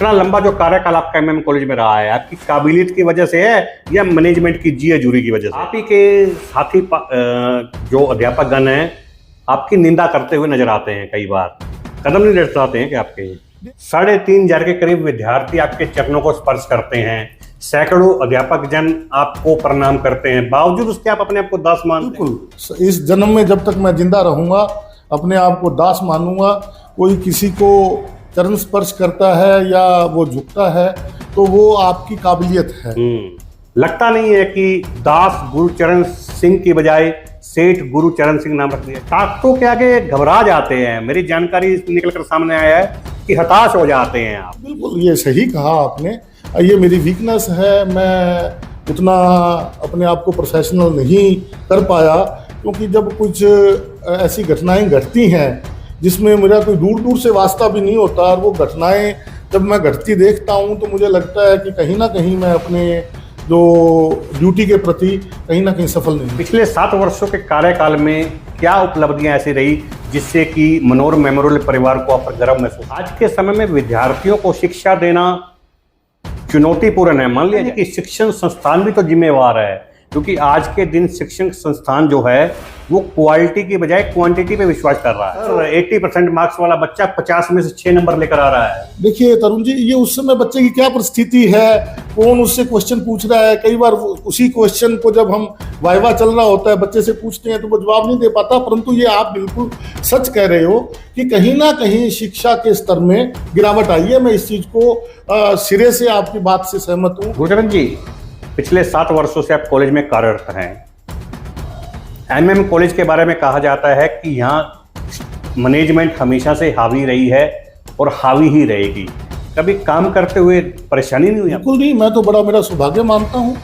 इतना लंबा जो कार्यकाल आपका एमएम कॉलेज में रहा है, आपकी काबिलियत की वजह से है या मैनेजमेंट की जी हजूरी की वजह से? आप ही के साथी जो अध्यापकगण हैं आपकी निंदा करते हुए नजर आते हैं, कई बार कदम नहीं लड़खड़ाते हैं कि आपके 3,500 के करीब विद्यार्थी आपके चरणों को स्पर्श करते हैं, सैकड़ों अध्यापक जन आपको प्रणाम करते हैं, बावजूद उसके आप अपने आप को दास मानते हैं? बिल्कुल, इस जन्म में जब तक मैं जिंदा रहूंगा अपने आप को दास मानूंगा। कोई किसी को चरण स्पर्श करता है या वो झुकता है तो वो आपकी काबिलियत है। लगता नहीं है कि दास गुरुचरण सिंह की बजाय सेठ गुरुचरण सिंह नाम रख दिया? ताकतों के आगे घबरा जाते हैं, मेरी जानकारी निकल कर सामने आया है कि हताश हो जाते हैं आप। बिल्कुल, ये सही कहा आपने। ये मेरी वीकनेस है, मैं उतना अपने आप को प्रोफेशनल नहीं कर पाया, क्योंकि जब कुछ ऐसी घटनाएं घटती हैं जिसमें मेरा कोई दूर दूर से वास्ता भी नहीं होता, और वो घटनाएं जब मैं घटती देखता हूं तो मुझे लगता है कि कहीं ना कहीं मैं अपने जो ड्यूटी के प्रति कहीं ना कहीं सफल नहीं। पिछले 7 वर्षों के कार्यकाल में क्या उपलब्धियां ऐसी रही जिससे कि मनोर मेमोरियल परिवार को आप पर गर्व महसूस? आज के समय में विद्यार्थियों को शिक्षा देना चुनौतीपूर्ण है। मान लीजिए कि शिक्षण संस्थान भी तो जिम्मेवार है, क्योंकि आज के दिन शिक्षण संस्थान जो है वो क्वालिटी की बजाय क्वांटिटी पे विश्वास कर रहा है। 80% मार्क्स वाला बच्चा 50 में से 6 नंबर लेकर आ रहा है। देखिए तरुण जी, ये उस समय बच्चे की क्या परिस्थिति है, कौन उससे क्वेश्चन पूछ रहा है। कई बार उसी क्वेश्चन को जब हम वाइवा चल रहा होता है बच्चे से पूछते हैं तो वो जवाब नहीं दे पाता। परंतु ये आप बिल्कुल सच कह रहे हो कि कहीं ना कहीं शिक्षा के स्तर में गिरावट आई है। मैं इस चीज को सिरे से आपकी बात से सहमत हूँ। गुरुचरण जी, पिछले 7 वर्षों से आप कॉलेज में कार्यरत हैं। एमएम कॉलेज के बारे में कहा जाता है कि यहाँ मैनेजमेंट हमेशा से हावी रही है और हावी ही रहेगी। कभी काम करते हुए परेशानी नहीं हुई? बिल्कुल नहीं, मैं तो बड़ा मेरा सौभाग्य मानता हूँ।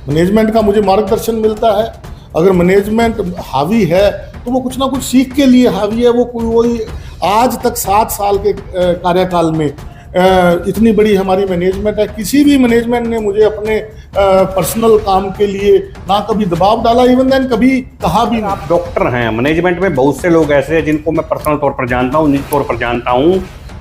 मैनेजमेंट का मुझे मार्गदर्शन मिलता है। अगर मैनेजमेंट हावी है तो वो कुछ ना कुछ सीख के लिए हावी है। वो कोई वही आज तक 7 साल के कार्यकाल में इतनी बड़ी हमारी मैनेजमेंट है। किसी भी मैनेजमेंट ने मुझे अपने पर्सनल काम के लिए ना कभी दबाव डाला, इवन देन कभी कहा भी। आप डॉक्टर हैं, मैनेजमेंट में बहुत से लोग ऐसे हैं जिनको मैं पर्सनल तौर पर जानता हूं, निजी तौर पर जानता हूं,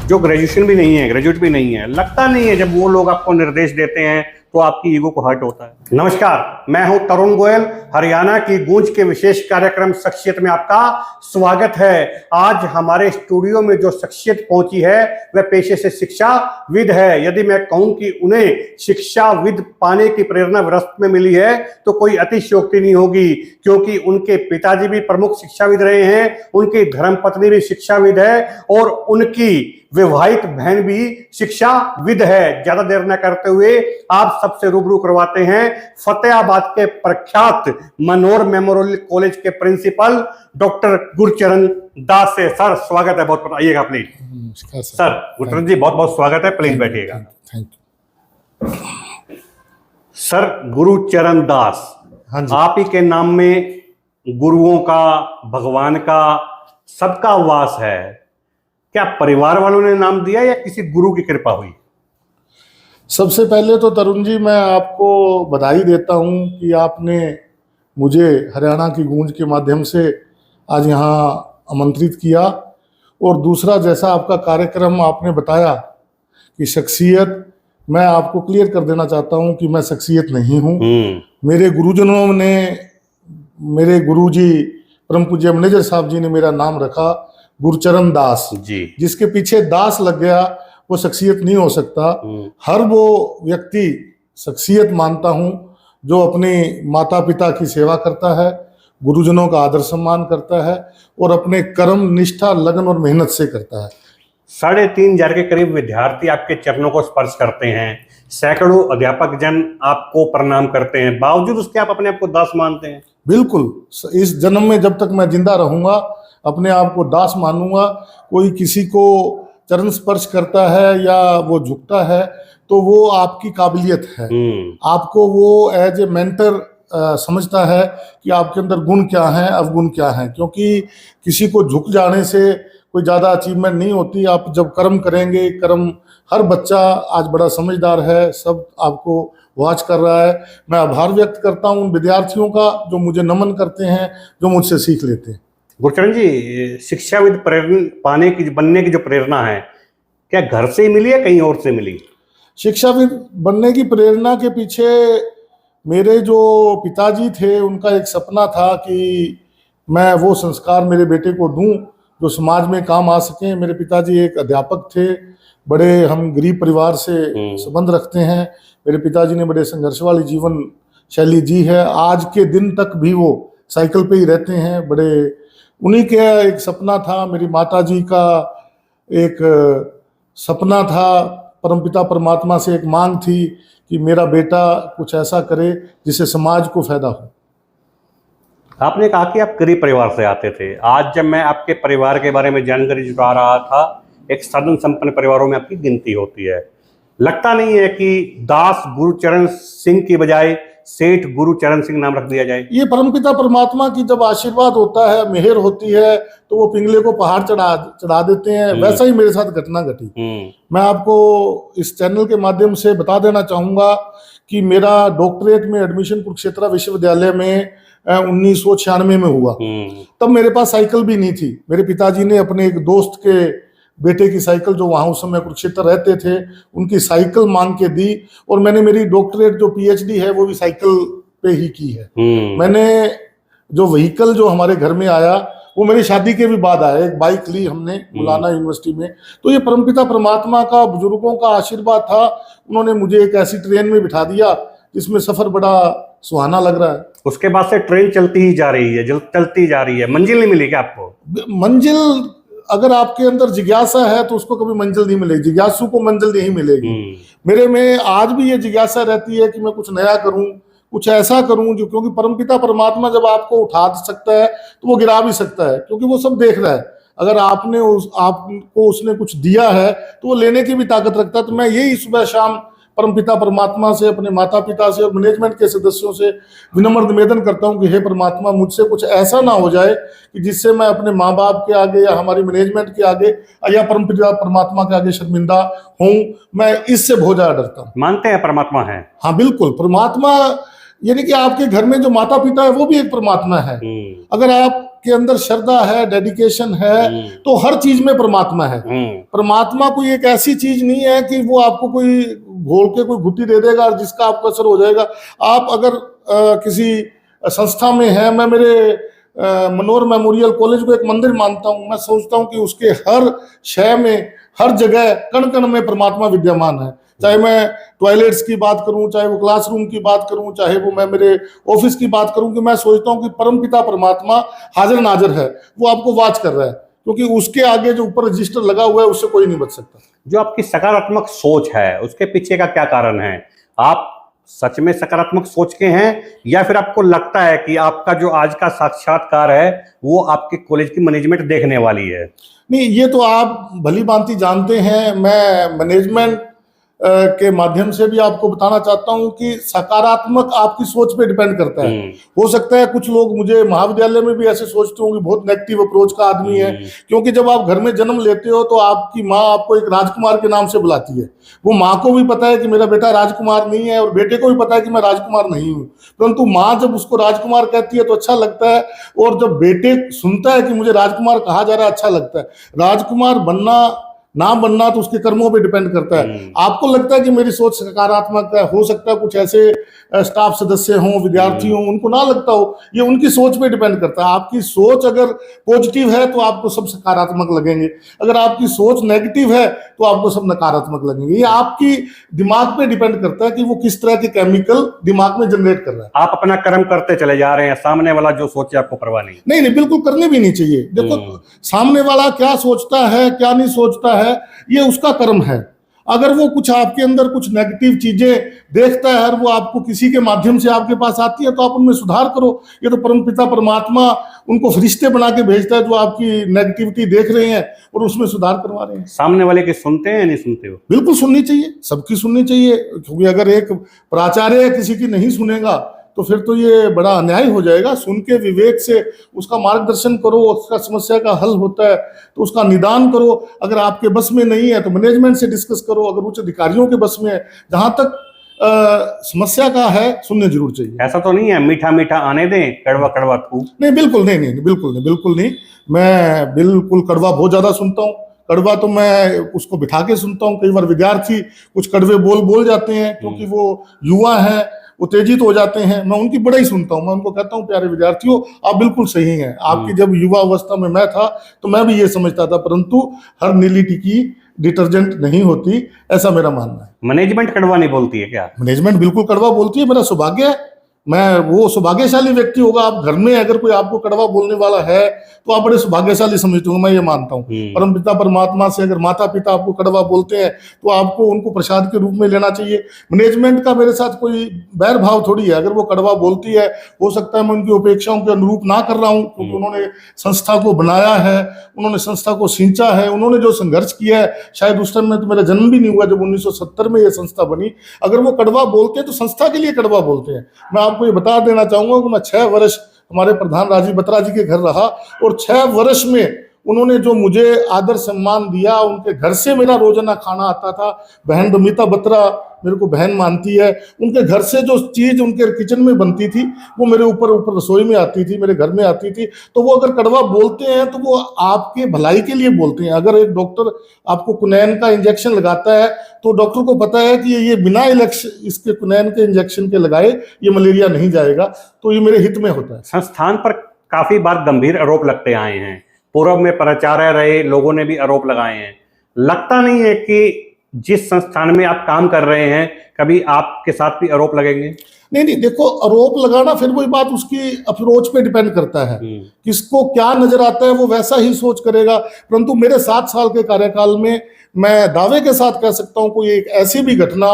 जो ग्रेजुएशन भी नहीं है, ग्रेजुएट भी नहीं है। लगता नहीं है जब वो लोग आपको निर्देश देते हैं तो आपकी ईगो को हर्ट होता है? नमस्कार, मैं हूं तरुण गोयल। हरियाणा की गूंज के विशेष कार्यक्रम शख्सियत में आपका स्वागत है। आज हमारे स्टूडियो में जो शख्सियत पहुंची है वह पेशे से शिक्षाविद है। यदि मैं कहूं कि उन्हें शिक्षाविद पाने की प्रेरणा विरासत में मिली है तो कोई अतिशयोक्ति नहीं होगी, क्योंकि उनके पिताजी भी प्रमुख शिक्षाविद रहे हैं, उनकी धर्मपत्नी भी शिक्षाविद है और उनकी विवाहित बहन भी शिक्षाविद है। ज्यादा देर न करते हुए आप सबसे रूबरू करवाते हैं फतेहाबाद के प्रख्यात मनोर मेमोरियल कॉलेज के प्रिंसिपल डॉक्टर गुरचरण दास से। सर स्वागत है, बहुत आइएगा प्लीज। नमस्कार सर। गुरचरण जी, बहुत बहुत स्वागत है, प्लीज बैठिएगा। Thank you sir. Gurcharan Das, हाँ जी। आप ही के नाम में गुरुओं का, भगवान का, सबका वास है। क्या परिवार वालों ने नाम दिया या किसी गुरु की कृपा हुई? सबसे पहले तो तरुण जी मैं आपको बधाई देता हूं कि आपने मुझे हरियाणा की गूंज के माध्यम से आज यहाँ आमंत्रित किया। और दूसरा, जैसा आपका कार्यक्रम आपने बताया कि शख्सियत, मैं आपको क्लियर कर देना चाहता हूं कि मैं शख्सियत नहीं हूं। मेरे गुरुजनों ने, मेरे गुरुजी परम पूज्य मैनेजर साहब जी ने मेरा नाम रखा गुरचरण दास जी। जिसके पीछे दास लग गया वो शख्सियत नहीं हो सकता। हर वो व्यक्ति शख्सियत मानता हूं जो अपने माता पिता की सेवा करता है, गुरुजनों का आदर सम्मान करता है और अपने कर्म, निष्ठा, लगन और मेहनत से करता है। 3,500 के करीब विद्यार्थी आपके चरणों को स्पर्श करते हैं, सैकड़ों अध्यापक जन आपको प्रणाम करते हैं, बावजूद उसके आप अपने आप को दास मानते हैं? बिल्कुल, इस जन्म में जब तक मैं जिंदा रहूंगा अपने आप को दास मानूंगा। कोई किसी को चरण स्पर्श करता है या वो झुकता है तो वो आपकी काबिलियत है। आपको वो एज ए मेंटर समझता है कि आपके अंदर गुण क्या हैं, अवगुण क्या हैं, क्योंकि किसी को झुक जाने से कोई ज़्यादा अचीवमेंट नहीं होती। आप जब कर्म करेंगे, कर्म, हर बच्चा आज बड़ा समझदार है, सब आपको वॉच कर रहा है। मैं आभार व्यक्त करता हूँ उन विद्यार्थियों का जो मुझे नमन करते हैं, जो मुझसे सीख लेते हैं। गुरचरण जी, शिक्षाविद प्रेरणा पाने की, बनने की जो प्रेरणा है, क्या घर से ही मिली है कहीं और से मिली? शिक्षाविद बनने की प्रेरणा के पीछे मेरे जो पिताजी थे, उनका एक सपना था कि मैं वो संस्कार मेरे बेटे को दूं जो समाज में काम आ सके। मेरे पिताजी एक अध्यापक थे, बड़े हम गरीब परिवार से संबंध रखते हैं। मेरे पिताजी ने बड़े संघर्ष वाली जीवन शैली जी है, आज के दिन तक भी वो साइकिल पे ही रहते हैं। बड़े उन्हीं के एक सपना था, मेरी माताजी का एक सपना था, परमपिता परमात्मा से एक मांग थी कि मेरा बेटा कुछ ऐसा करे जिससे समाज को फायदा हो। आपने कहा कि आप गरीब परिवार से आते थे। आज जब मैं आपके परिवार के बारे में जानकारी जुटा रहा था, एक साधन संपन्न परिवारों में आपकी गिनती होती है। लगता नहीं है कि दास गुरुचरण सिंह की बजाय सेठ गुरुचरण सिंह नाम रख दिया जाए? ये परमपिता परमात्मा की जब आशीर्वाद होता है, मेहर होती है, तो वो पिंगले को पहाड़ चढ़ा देते हैं। वैसा ही मेरे साथ घटना घटी। मैं आपको इस चैनल के माध्यम से बता देना चाहूंगा कि मेरा डॉक्टरेट में एडमिशन कुरुक्षेत्र विश्वविद्यालय में 1996 में हुआ। तब मेरे पास साइकिल भी नहीं थी। मेरे पिताजी ने अपने एक दोस्त के बेटे की साइकिल, जो वहां उस समय कुरुक्षेत्र रहते थे, उनकी साइकिल मांग के दी, और मैंने मेरी डॉक्टरेट जो पीएचडी है वो भी साइकिल पे ही की है। मैंने जो व्हीकल जो हमारे घर में आया वो मेरी शादी के भी बाद आया। एक बाइक ली हमने मौलाना यूनिवर्सिटी में। तो ये परमपिता परमात्मा का, बुजुर्गों का आशीर्वाद था। उन्होंने मुझे एक ऐसी ट्रेन में बिठा दिया जिसमें सफर बड़ा सुहाना लग रहा है। उसके बाद से ट्रेन चलती ही जा रही है, चलती जा रही है। मंजिल नहीं मिली क्या आपको? मंजिल, अगर आपके अंदर जिज्ञासा है तो उसको कभी मंजिल नहीं मिलेगी, जिज्ञासु को मंजिल नहीं मिलेगी। मेरे में आज भी ये जिज्ञासा रहती है कि मैं कुछ नया करूं, कुछ ऐसा करूं जो, क्योंकि परमपिता परमात्मा जब आपको उठा सकता है तो वो गिरा भी सकता है, क्योंकि वो सब देख रहा है। अगर आपको उसने कुछ दिया है तो वो लेने की भी ताकत रखता है। तो मैं यही सुबह शाम परमपिता परमात्मा से, अपने माता पिता से और मैनेजमेंट के सदस्यों से विनम्र निवेदन करता हूं कि हे परमात्मा, मुझसे कुछ ऐसा ना हो जाए कि जिससे मैं अपने माँ बाप के आगे या हमारी मैनेजमेंट के आगे या परमपिता परमात्मा के आगे शर्मिंदा हूं। मैं इससे बहुत ज्यादा डरता हूं। मानते हैं परमात्मा है? हाँ बिल्कुल, परमात्मा यानी कि आपके घर में जो माता पिता है वो भी एक परमात्मा है। अगर आपके अंदर श्रद्धा है, डेडिकेशन है, तो हर चीज में परमात्मा है। परमात्मा कोई एक ऐसी चीज नहीं है कि वो आपको कोई घोल के कोई घुट्टी दे देगा और जिसका आपको असर हो जाएगा। आप अगर किसी संस्था में है, मैं मेरे मनोहर मेमोरियल कॉलेज को एक मंदिर मानता हूं। मैं सोचता हूं कि उसके हर शय में, हर जगह, कण कण में परमात्मा विद्यमान है। चाहे मैं टॉयलेट्स की बात करूं, चाहे वो क्लासरूम की बात करूं, चाहे वो मैं मेरे ऑफिस की बात करूं, कि मैं सोचता हूं कि परमपिता परमात्मा हाजिर नाजिर है। वो आपको वॉच कर रहा है, क्योंकि उसके आगे जो ऊपर रजिस्टर लगा हुआ है उससे कोई नहीं बच सकता। जो आपकी सकारात्मक सोच है उसके पीछे का क्या कारण है? आप सच में सकारात्मक सोच के हैं, या फिर आपको लगता है कि आपका जो आज का साक्षात्कार है वो आपके कॉलेज की मैनेजमेंट देखने वाली है? नहीं, ये तो आप भली भांति जानते हैं। मैं मैनेजमेंट के माध्यम से भी आपको बताना चाहता हूं कि सकारात्मक आपकी सोच पे डिपेंड करता है। हो सकता है कुछ लोग मुझे महाविद्यालय में भी ऐसे सोचते होंगे, बहुत नेगेटिव अप्रोच का आदमी है, क्योंकि जब आप घर में जन्म लेते हो तो आपकी माँ आपको एक राजकुमार के नाम से बुलाती है। वो माँ को भी पता है कि मेरा बेटा राजकुमार नहीं है, और बेटे को भी पता है कि मैं राजकुमार नहीं हूँ, परंतु माँ जब उसको राजकुमार कहती है तो अच्छा लगता है, और जब बेटे सुनता है कि मुझे राजकुमार कहा जा रहा है, अच्छा लगता है। राजकुमार बनना ना बनना तो उसके कर्मों पे डिपेंड करता है। आपको लगता है कि मेरी सोच सकारात्मक है, हो सकता है कुछ ऐसे स्टाफ सदस्य हों, विद्यार्थी हों, उनको ना लगता हो। ये उनकी सोच पे डिपेंड करता है। आपकी सोच अगर पॉजिटिव है तो आपको सब सकारात्मक लगेंगे, अगर आपकी सोच नेगेटिव है तो आपको सब नकारात्मक लगेंगे। ये आपकी दिमाग पे डिपेंड करता है कि वो किस तरह के केमिकल दिमाग में जनरेट कर रहा है। आप अपना कर्म करते चले जा रहे हैं, सामने वाला जो सोचे आपको परवाह नहीं? नहीं, बिल्कुल करनी भी नहीं चाहिए। देखो, सामने वाला क्या सोचता है, क्या नहीं सोचता है, ये उसका कर्म है। अगर वो कुछ आपके अंदर कुछ नेगेटिव चीजें देखता है और वो आपको किसी के माध्यम से आपके पास आती है, तो आप उनमें सुधार करो। ये तो परमपिता परमात्मा उनको फरिश्ते बना के भेजता है जो आपकी नेगेटिविटी देख रहे हैं और उसमें सुधार करवा रहे हैं। सामने वाले की सुनते हैं या नहीं सुनते हो? बिल्कुल सुननी चाहिए, सबकी सुननी चाहिए, क्योंकि अगर एक प्राचार्य किसी की नहीं सुनेगा तो फिर तो ये बड़ा अन्याय हो जाएगा। सुन के विवेक से उसका मार्गदर्शन करो, उसका समस्या का हल होता है तो उसका निदान करो। अगर आपके बस में नहीं है तो मैनेजमेंट से डिस्कस करो, अगर उच्च अधिकारियों के बस में है। जहां तक समस्या का है, सुनने जरूर चाहिए। ऐसा तो नहीं है मीठा मीठा आने दें, कड़वा कड़वा थूक? नहीं, बिल्कुल नहीं, बिल्कुल नहीं। मैं बिल्कुल कड़वा बहुत ज्यादा सुनता हूँ, कड़वा तो मैं उसको बिठा के सुनता हूँ। कई बार विद्यार्थी कुछ कड़वे बोल जाते हैं, क्योंकि वो युवा हैं, उत्तेजित हो जाते हैं, मैं उनकी बड़ा ही सुनता हूँ। मैं उनको कहता हूँ, प्यारे विद्यार्थियों, आप बिल्कुल सही हैं। आपकी जब युवा अवस्था में मैं था तो मैं भी ये समझता था, परंतु हर नीली टिक्की डिटर्जेंट नहीं होती, ऐसा मेरा मानना है। मैनेजमेंट कड़वा नहीं बोलती है क्या? मैनेजमेंट बिल्कुल कड़वा बोलती है, मेरा सौभाग्य है। मैं वो सौभाग्यशाली व्यक्ति होगा। आप घर में अगर कोई आपको कड़वा बोलने वाला है तो आप बड़े सौभाग्यशाली समझते हो, मैं ये मानता हूँ। परम पिता परमात्मा से अगर माता पिता आपको कड़वा बोलते हैं तो आपको उनको प्रसाद के रूप में लेना चाहिए। मैनेजमेंट का मेरे साथ कोई बैर भाव थोड़ी है। अगर वो कड़वा बोलती है, हो सकता है मैं उनकी अपेक्षाओं के अनुरूप ना कर रहा हूँ, क्योंकि उन्होंने संस्था को बनाया है, उन्होंने संस्था को सींचा है, उन्होंने जो संघर्ष किया है, शायद उस टाइम में तो मेरा जन्म भी नहीं हुआ जब 1970 में ये संस्था बनी। अगर वो कड़वा बोलते हैं तो संस्था के लिए कड़वा बोलते हैं। मैं आपको ये बता देना चाहूंगा कि मैं 6 वर्ष हमारे प्रधान राजीव बत्रा जी के घर रहा, और 6 वर्ष में उन्होंने जो मुझे आदर सम्मान दिया, उनके घर से मेरा रोजाना खाना आता था। बहन बमिता बत्रा मेरे को बहन मानती है, उनके घर से जो चीज उनके किचन में बनती थी वो मेरे ऊपर रसोई में आती थी, मेरे घर में आती थी। तो वो अगर कड़वा बोलते हैं तो वो आपके भलाई के लिए बोलते हैं। अगर एक डॉक्टर आपको कुनैन का इंजेक्शन लगाता है तो डॉक्टर को पता है कि ये बिना इसके कुनैन के इंजेक्शन के लगाए ये मलेरिया नहीं जाएगा, तो ये मेरे हित में होता है। संस्थान पर काफी बार गंभीर आरोप लगते आए हैं। पूर्व में प्राचार्य रहे लोगों ने भी आरोप लगाए हैं। लगता नहीं है कि जिस संस्थान में आप काम कर रहे हैं कभी आपके साथ भी आरोप लगेंगे? नहीं, देखो, आरोप लगाना फिर वही बात उसकी अप्रोच पे डिपेंड करता है। किसको क्या नजर आता है वो वैसा ही सोच करेगा। परंतु मेरे 7 साल के कार्यकाल में मैं दावे के साथ कह सकता हूं कोई एक ऐसी भी घटना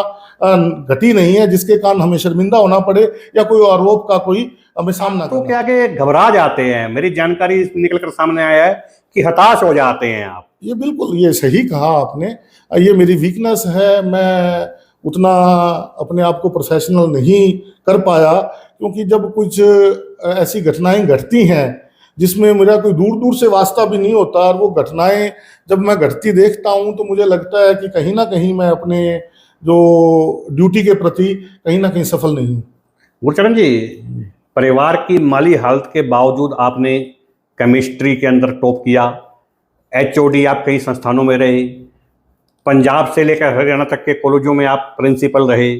घटी नहीं है जिसके कारण हमें शर्मिंदा होना पड़े या कोई आरोप का कोई हमें सामना तो क्या कि घबरा जाते हैं? मेरी जानकारी निकलकर सामने आया है कि हताश हो जाते हैं आप। ये बिल्कुल ये सही कहा आपने, ये मेरी वीकनेस है। मैं उतना अपने आप को प्रोफेशनल नहीं कर पाया, क्योंकि जब कुछ ऐसी घटनाएं घटती हैं जिसमें मेरा कोई दूर दूर से वास्ता भी नहीं होता, और वो घटनाएं जब मैं घटती देखता हूं तो मुझे लगता है कि कहीं ना कहीं मैं अपने जो ड्यूटी के प्रति कहीं ना कहीं सफल नहीं हूँ। गुरचरण जी, परिवार की माली हालत के बावजूद आपने केमिस्ट्री के अंदर टॉप किया, HOD आप कई संस्थानों में रहे, पंजाब से लेकर हरियाणा तक के कॉलेजों में आप प्रिंसिपल रहे,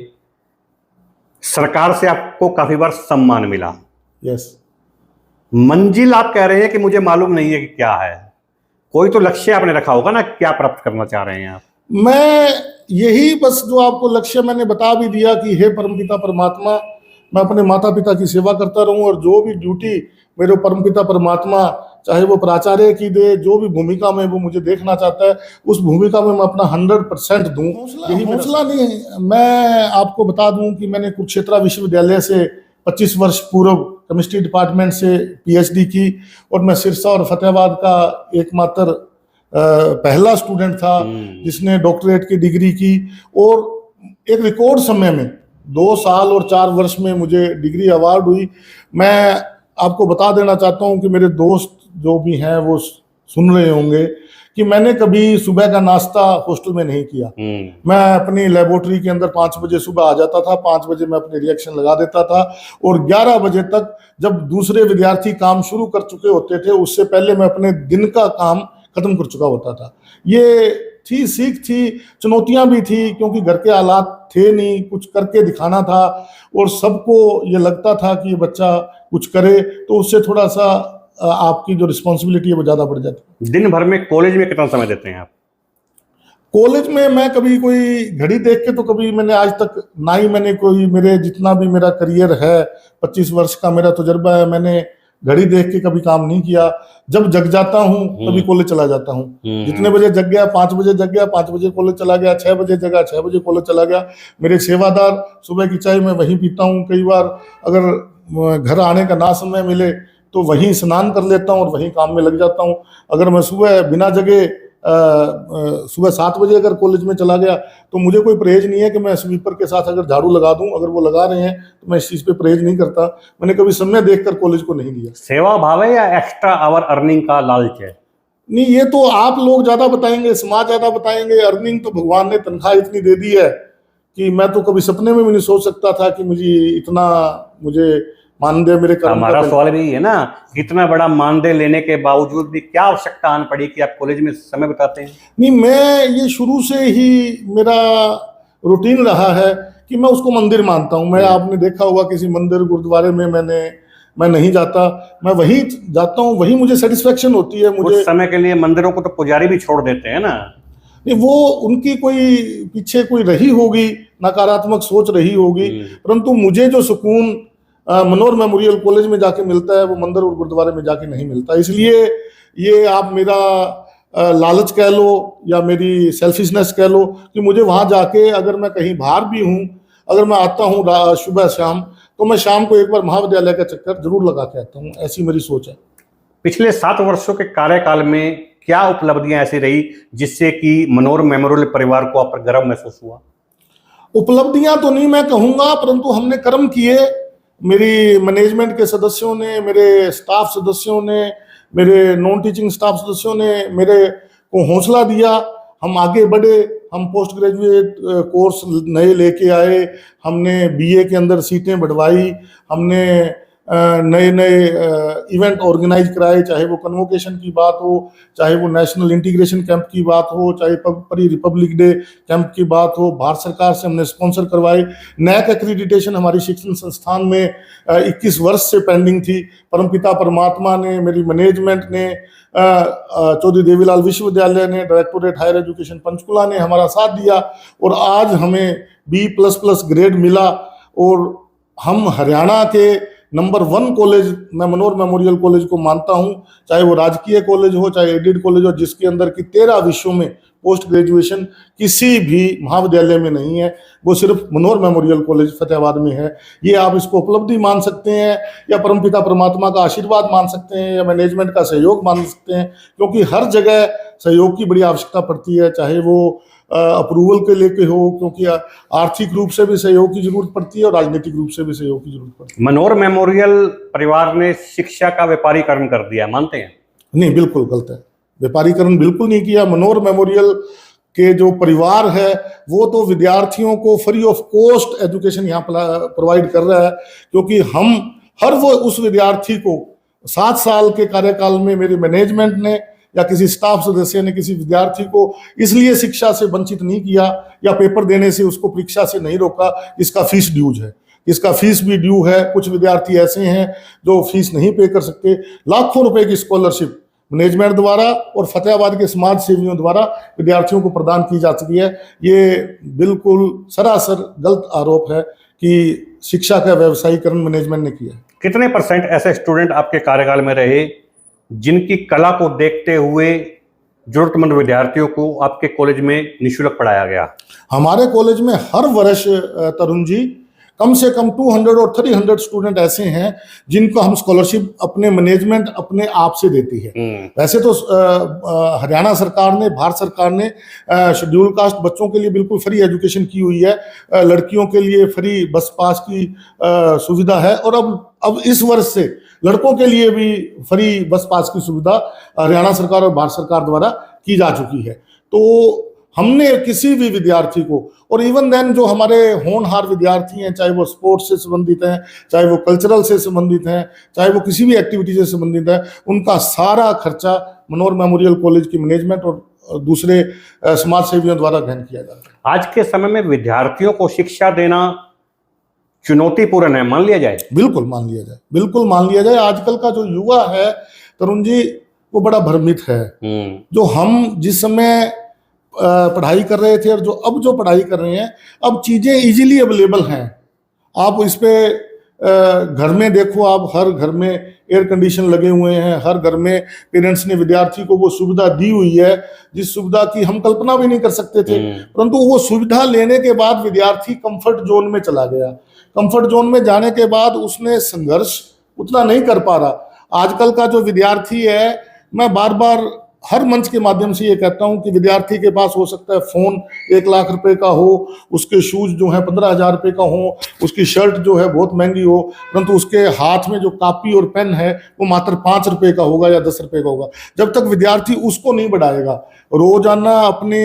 सरकार से आपको काफी बार सम्मान मिला। यस। मंजिल आप कह रहे हैं कि मुझे मालूम नहीं है कि क्या है। कोई तो लक्ष्य आपने रखा होगा ना, क्या प्राप्त करना चाह रहे हैं आप? मैं यही बस जो आपको लक्ष्य मैंने बता भी दिया कि हे परमपिता परमात्मा, मैं अपने माता पिता की सेवा करता रहूं, और जो भी ड्यूटी मेरे परमपिता परमात्मा चाहे वो प्राचार्य की दे, जो भी भूमिका में वो मुझे देखना चाहता है उस भूमिका में मैं अपना 100% दूं। यही हौसला नहीं है। मैं आपको बता दूं कि मैंने कुरुक्षेत्र विश्वविद्यालय से 25 वर्ष पूर्व केमिस्ट्री डिपार्टमेंट से PhD की, और मैं सिरसा और फतेहाबाद का एकमात्र पहला स्टूडेंट था जिसने डॉक्टरेट की डिग्री की, और एक रिकॉर्ड समय में 2 साल और 4 वर्ष में मुझे डिग्री अवार्ड हुई। मैं आपको बता देना चाहता हूं कि मेरे दोस्त जो भी हैं वो सुन रहे होंगे कि मैंने कभी सुबह का नाश्ता हॉस्टल में नहीं किया। मैं अपनी लेबोरेटरी के अंदर 5 बजे सुबह आ जाता था, 5 बजे मैं अपने रिएक्शन लगा देता था, और 11 बजे तक जब दूसरे विद्यार्थी काम शुरू कर चुके होते थे उससे पहले मैं अपने दिन का काम खत्म कर चुका होता था। ये थी सीख थी, चुनौतियां भी थी, क्योंकि घर के हालात थे नहीं, कुछ करके दिखाना था, और सबको ये लगता था कि ये बच्चा कुछ करे, तो उससे थोड़ा सा आपकी जो रिस्पॉन्सिबिलिटी है वो ज्यादा बढ़ जाती है। दिन भर में कॉलेज में कितना समय देते हैं आप? कॉलेज में मैं कभी कोई घड़ी देख के तो कभी मैंने आज तक ना ही मैंने कोई, मेरे जितना भी मेरा करियर है 25 वर्ष का मेरा तजुर्बा है, मैंने घड़ी देख के कभी काम नहीं किया। जब जग जाता हूँ तभी कॉलेज चला जाता हूँ। जितने बजे जग गया, 5 बजे जग गया, 5 बजे कॉलेज चला गया, 6 बजे जगा, 6 बजे कॉलेज चला गया। मेरे सेवादार सुबह की चाय मैं वहीं पीता हूँ। कई बार अगर घर आने का ना समय मिले तो वहीं स्नान कर लेता हूँ और वहीं काम में लग जाता हूँ। अगर मैं सुबह बिना जगे सुबह 7 बजे अगर कॉलेज में चला गया तो मुझे कोई परहेज नहीं है कि मैं स्वीपर के साथ अगर झाड़ू लगा दूं। अगर वो लगा रहे हैं तो मैं इस चीज़ पे परहेज नहीं करता। मैंने कभी समय देखकर कॉलेज को नहीं दिया। सेवा भाव है या एक्स्ट्रा आवर अर्निंग का लालच है? नहीं, ये तो आप लोग ज्यादा बताएंगे, समाज ज्यादा बताएंगे। अर्निंग तो भगवान ने तनख्वाह इतनी दे दी है कि मैं तो कभी सपने में भी नहीं सोच सकता था कि मुझे मानदेय मेरे कर्म हमारा का। सवाल भी है ना, इतना बड़ा मानदेय लेने के बावजूद भी क्या आवश्यकता आन पड़ी कि आप कॉलेज में समय बिताते हैं? नहीं, मैं ये शुरू से ही मेरा रूटीन रहा है कि मैं उसको मंदिर मानता हूँ। मैं, आपने देखा होगा किसी मंदिर गुरुद्वारे में मैं नहीं जाता, मैं वही जाता हूँ, वही मुझे सेटिस्फेक्शन होती है। कुछ मुझे समय के लिए मंदिरों को तो पुजारी भी छोड़ देते हैं ना। नहीं, वो उनकी कोई पीछे कोई रही होगी, नकारात्मक सोच रही होगी, परंतु मुझे जो सुकून मनोर मेमोरियल कॉलेज में जाके मिलता है वो मंदिर और गुरुद्वारे में जाके नहीं मिलता। इसलिए ये आप मेरा लालच कह लो या मेरी सेल्फिशनेस कह लो कि मुझे वहां जाके, अगर मैं कहीं बाहर भी हूँ, अगर मैं आता हूँ सुबह शाम, तो मैं शाम को एक बार महाविद्यालय का चक्कर जरूर लगा के आता हूँ। ऐसी मेरी सोच है। पिछले 7 वर्षों के कार्यकाल में क्या उपलब्धियां ऐसी रही जिससे कि मनोर मेमोरियल परिवार को आप पर गर्व महसूस हुआ? उपलब्धियां तो नहीं मैं कहूंगा, परंतु हमने कर्म किए। मेरी मैनेजमेंट के सदस्यों ने, मेरे स्टाफ सदस्यों ने, मेरे नॉन टीचिंग स्टाफ सदस्यों ने मेरे को हौसला दिया। हम आगे बढ़े, हम पोस्ट ग्रेजुएट कोर्स नए लेके आए, हमने बीए के अंदर सीटें बढ़वाई, हमने नए नए इवेंट ऑर्गेनाइज कराए, चाहे वो कन्वोकेशन की बात हो, चाहे वो नेशनल इंटीग्रेशन कैंप की बात हो, चाहे परी रिपब्लिक डे कैंप की बात हो। भारत सरकार से हमने स्पॉन्सर करवाए। नैक एक्रीडिटेशन हमारी शिक्षण संस्थान में 21 वर्ष से पेंडिंग थी। परमपिता परमात्मा ने, मेरी मैनेजमेंट ने, चौधरी देवीलाल विश्वविद्यालय ने, डायरेक्टोरेट हायर एजुकेशन पंचकुला ने हमारा साथ दिया और आज हमें B++ ग्रेड मिला और हम हरियाणा के नंबर 1 कॉलेज, मैं मनोर मेमोरियल कॉलेज को मानता हूं, चाहे वो राजकीय कॉलेज हो, चाहे एडेड कॉलेज हो, जिसके अंदर की 13 विषयों में पोस्ट ग्रेजुएशन किसी भी महाविद्यालय में नहीं है, वो सिर्फ मनोर मेमोरियल कॉलेज फतेहाबाद में है। ये आप इसको उपलब्धि मान सकते हैं या परमपिता परमात्मा का आशीर्वाद मान सकते हैं या मैनेजमेंट का सहयोग मान सकते हैं, क्योंकि हर जगह सहयोग की बड़ी आवश्यकता पड़ती है, चाहे वो अप्रूवल के लेके हो, क्योंकि आर्थिक रूप से भी सहयोग की जरूरत पड़ती है और राजनीतिक रूप से भी सहयोग की जरूरत पड़ती है। मनोर मेमोरियल परिवार ने शिक्षा का व्यापारीकरण कर दिया, मानते हैं? नहीं, बिल्कुल गलत है। व्यापारीकरण बिल्कुल नहीं किया। मनोर मेमोरियल के जो परिवार है वो तो विद्यार्थियों को फ्री ऑफ कॉस्ट एजुकेशन यहाँ प्रोवाइड कर रहा है, क्योंकि हम हर वो उस विद्यार्थी को 7 साल के कार्यकाल में मेरी मैनेजमेंट ने या किसी स्टाफ सदस्य ने किसी विद्यार्थी को इसलिए शिक्षा से वंचित नहीं किया या पेपर देने से उसको परीक्षा से नहीं रोका। इसका फीस ड्यूज है, इसका फीस भी ड्यू है। कुछ विद्यार्थी ऐसे हैं जो फीस नहीं पे कर सकते। लाखों रुपए की स्कॉलरशिप मैनेजमेंट द्वारा और फतेहाबाद के समाज सेवियों द्वारा विद्यार्थियों को प्रदान की जा चुकी है। ये बिल्कुल सरासर गलत आरोप है कि शिक्षा का व्यवसायीकरण मैनेजमेंट ने किया। कितने % ऐसे स्टूडेंट आपके कार्यकाल में रहे जिनकी कला को देखते हुए जरूरतमंद विद्यार्थियों को आपके कॉलेज में निःशुल्क पढ़ाया गया? हमारे कॉलेज में हर वर्ष तरुण जी कम से कम 200 और 300 स्टूडेंट ऐसे हैं जिनको हम स्कॉलरशिप अपने मैनेजमेंट अपने आप से देती है। वैसे तो हरियाणा सरकार ने, भारत सरकार ने शेड्यूल कास्ट बच्चों के लिए बिल्कुल फ्री एजुकेशन की हुई है। लड़कियों के लिए फ्री बस पास की सुविधा है और अब इस वर्ष से लड़कों के लिए भी फ्री बस पास की सुविधा हरियाणा सरकार और भारत सरकार द्वारा की जा चुकी है। तो हमने किसी भी विद्यार्थी को, और इवन देन जो हमारे होनहार विद्यार्थी हैं, चाहे वो स्पोर्ट्स से संबंधित हैं, चाहे वो कल्चरल से संबंधित हैं, चाहे वो किसी भी एक्टिविटी से संबंधित है, उनका सारा खर्चा मनोर मेमोरियल कॉलेज की मैनेजमेंट और दूसरे समाज सेवियों द्वारा वहन किया जाता है। आज के समय में विद्यार्थियों को शिक्षा देना चुनौतीपूर्ण है, मान लिया जाए? बिल्कुल मान लिया जाए, बिल्कुल मान लिया जाए। आजकल का जो युवा है तरुण जी, वो बड़ा भ्रमित है। जो हम जिस समय पढ़ाई कर रहे थे और जो पढ़ाई कर रहे हैं, अब चीजें इजीली अवेलेबल हैं। आप इस पे घर में देखो, आप हर घर में एयर कंडीशन लगे हुए हैं, हर घर में पेरेंट्स ने विद्यार्थी को वो सुविधा दी हुई है जिस सुविधा की हम कल्पना भी नहीं कर सकते थे। परंतु वो सुविधा लेने के बाद विद्यार्थी कंफर्ट जोन में चला गया। कंफर्ट जोन में जाने के बाद उसने संघर्ष उतना नहीं कर पा रहा। आजकल का जो विद्यार्थी है, मैं बार बार हर मंच के माध्यम से ये कहता हूं कि विद्यार्थी के पास हो सकता है फोन 1 लाख रुपए का हो, उसके शूज जो है 15,000 रुपए का हो, उसकी शर्ट जो है बहुत महंगी हो, परंतु उसके हाथ में जो कॉपी और पेन है वो मात्र 5 रुपए का होगा या 10 रुपए का होगा। जब तक विद्यार्थी उसको नहीं बढ़ाएगा, रोजाना अपने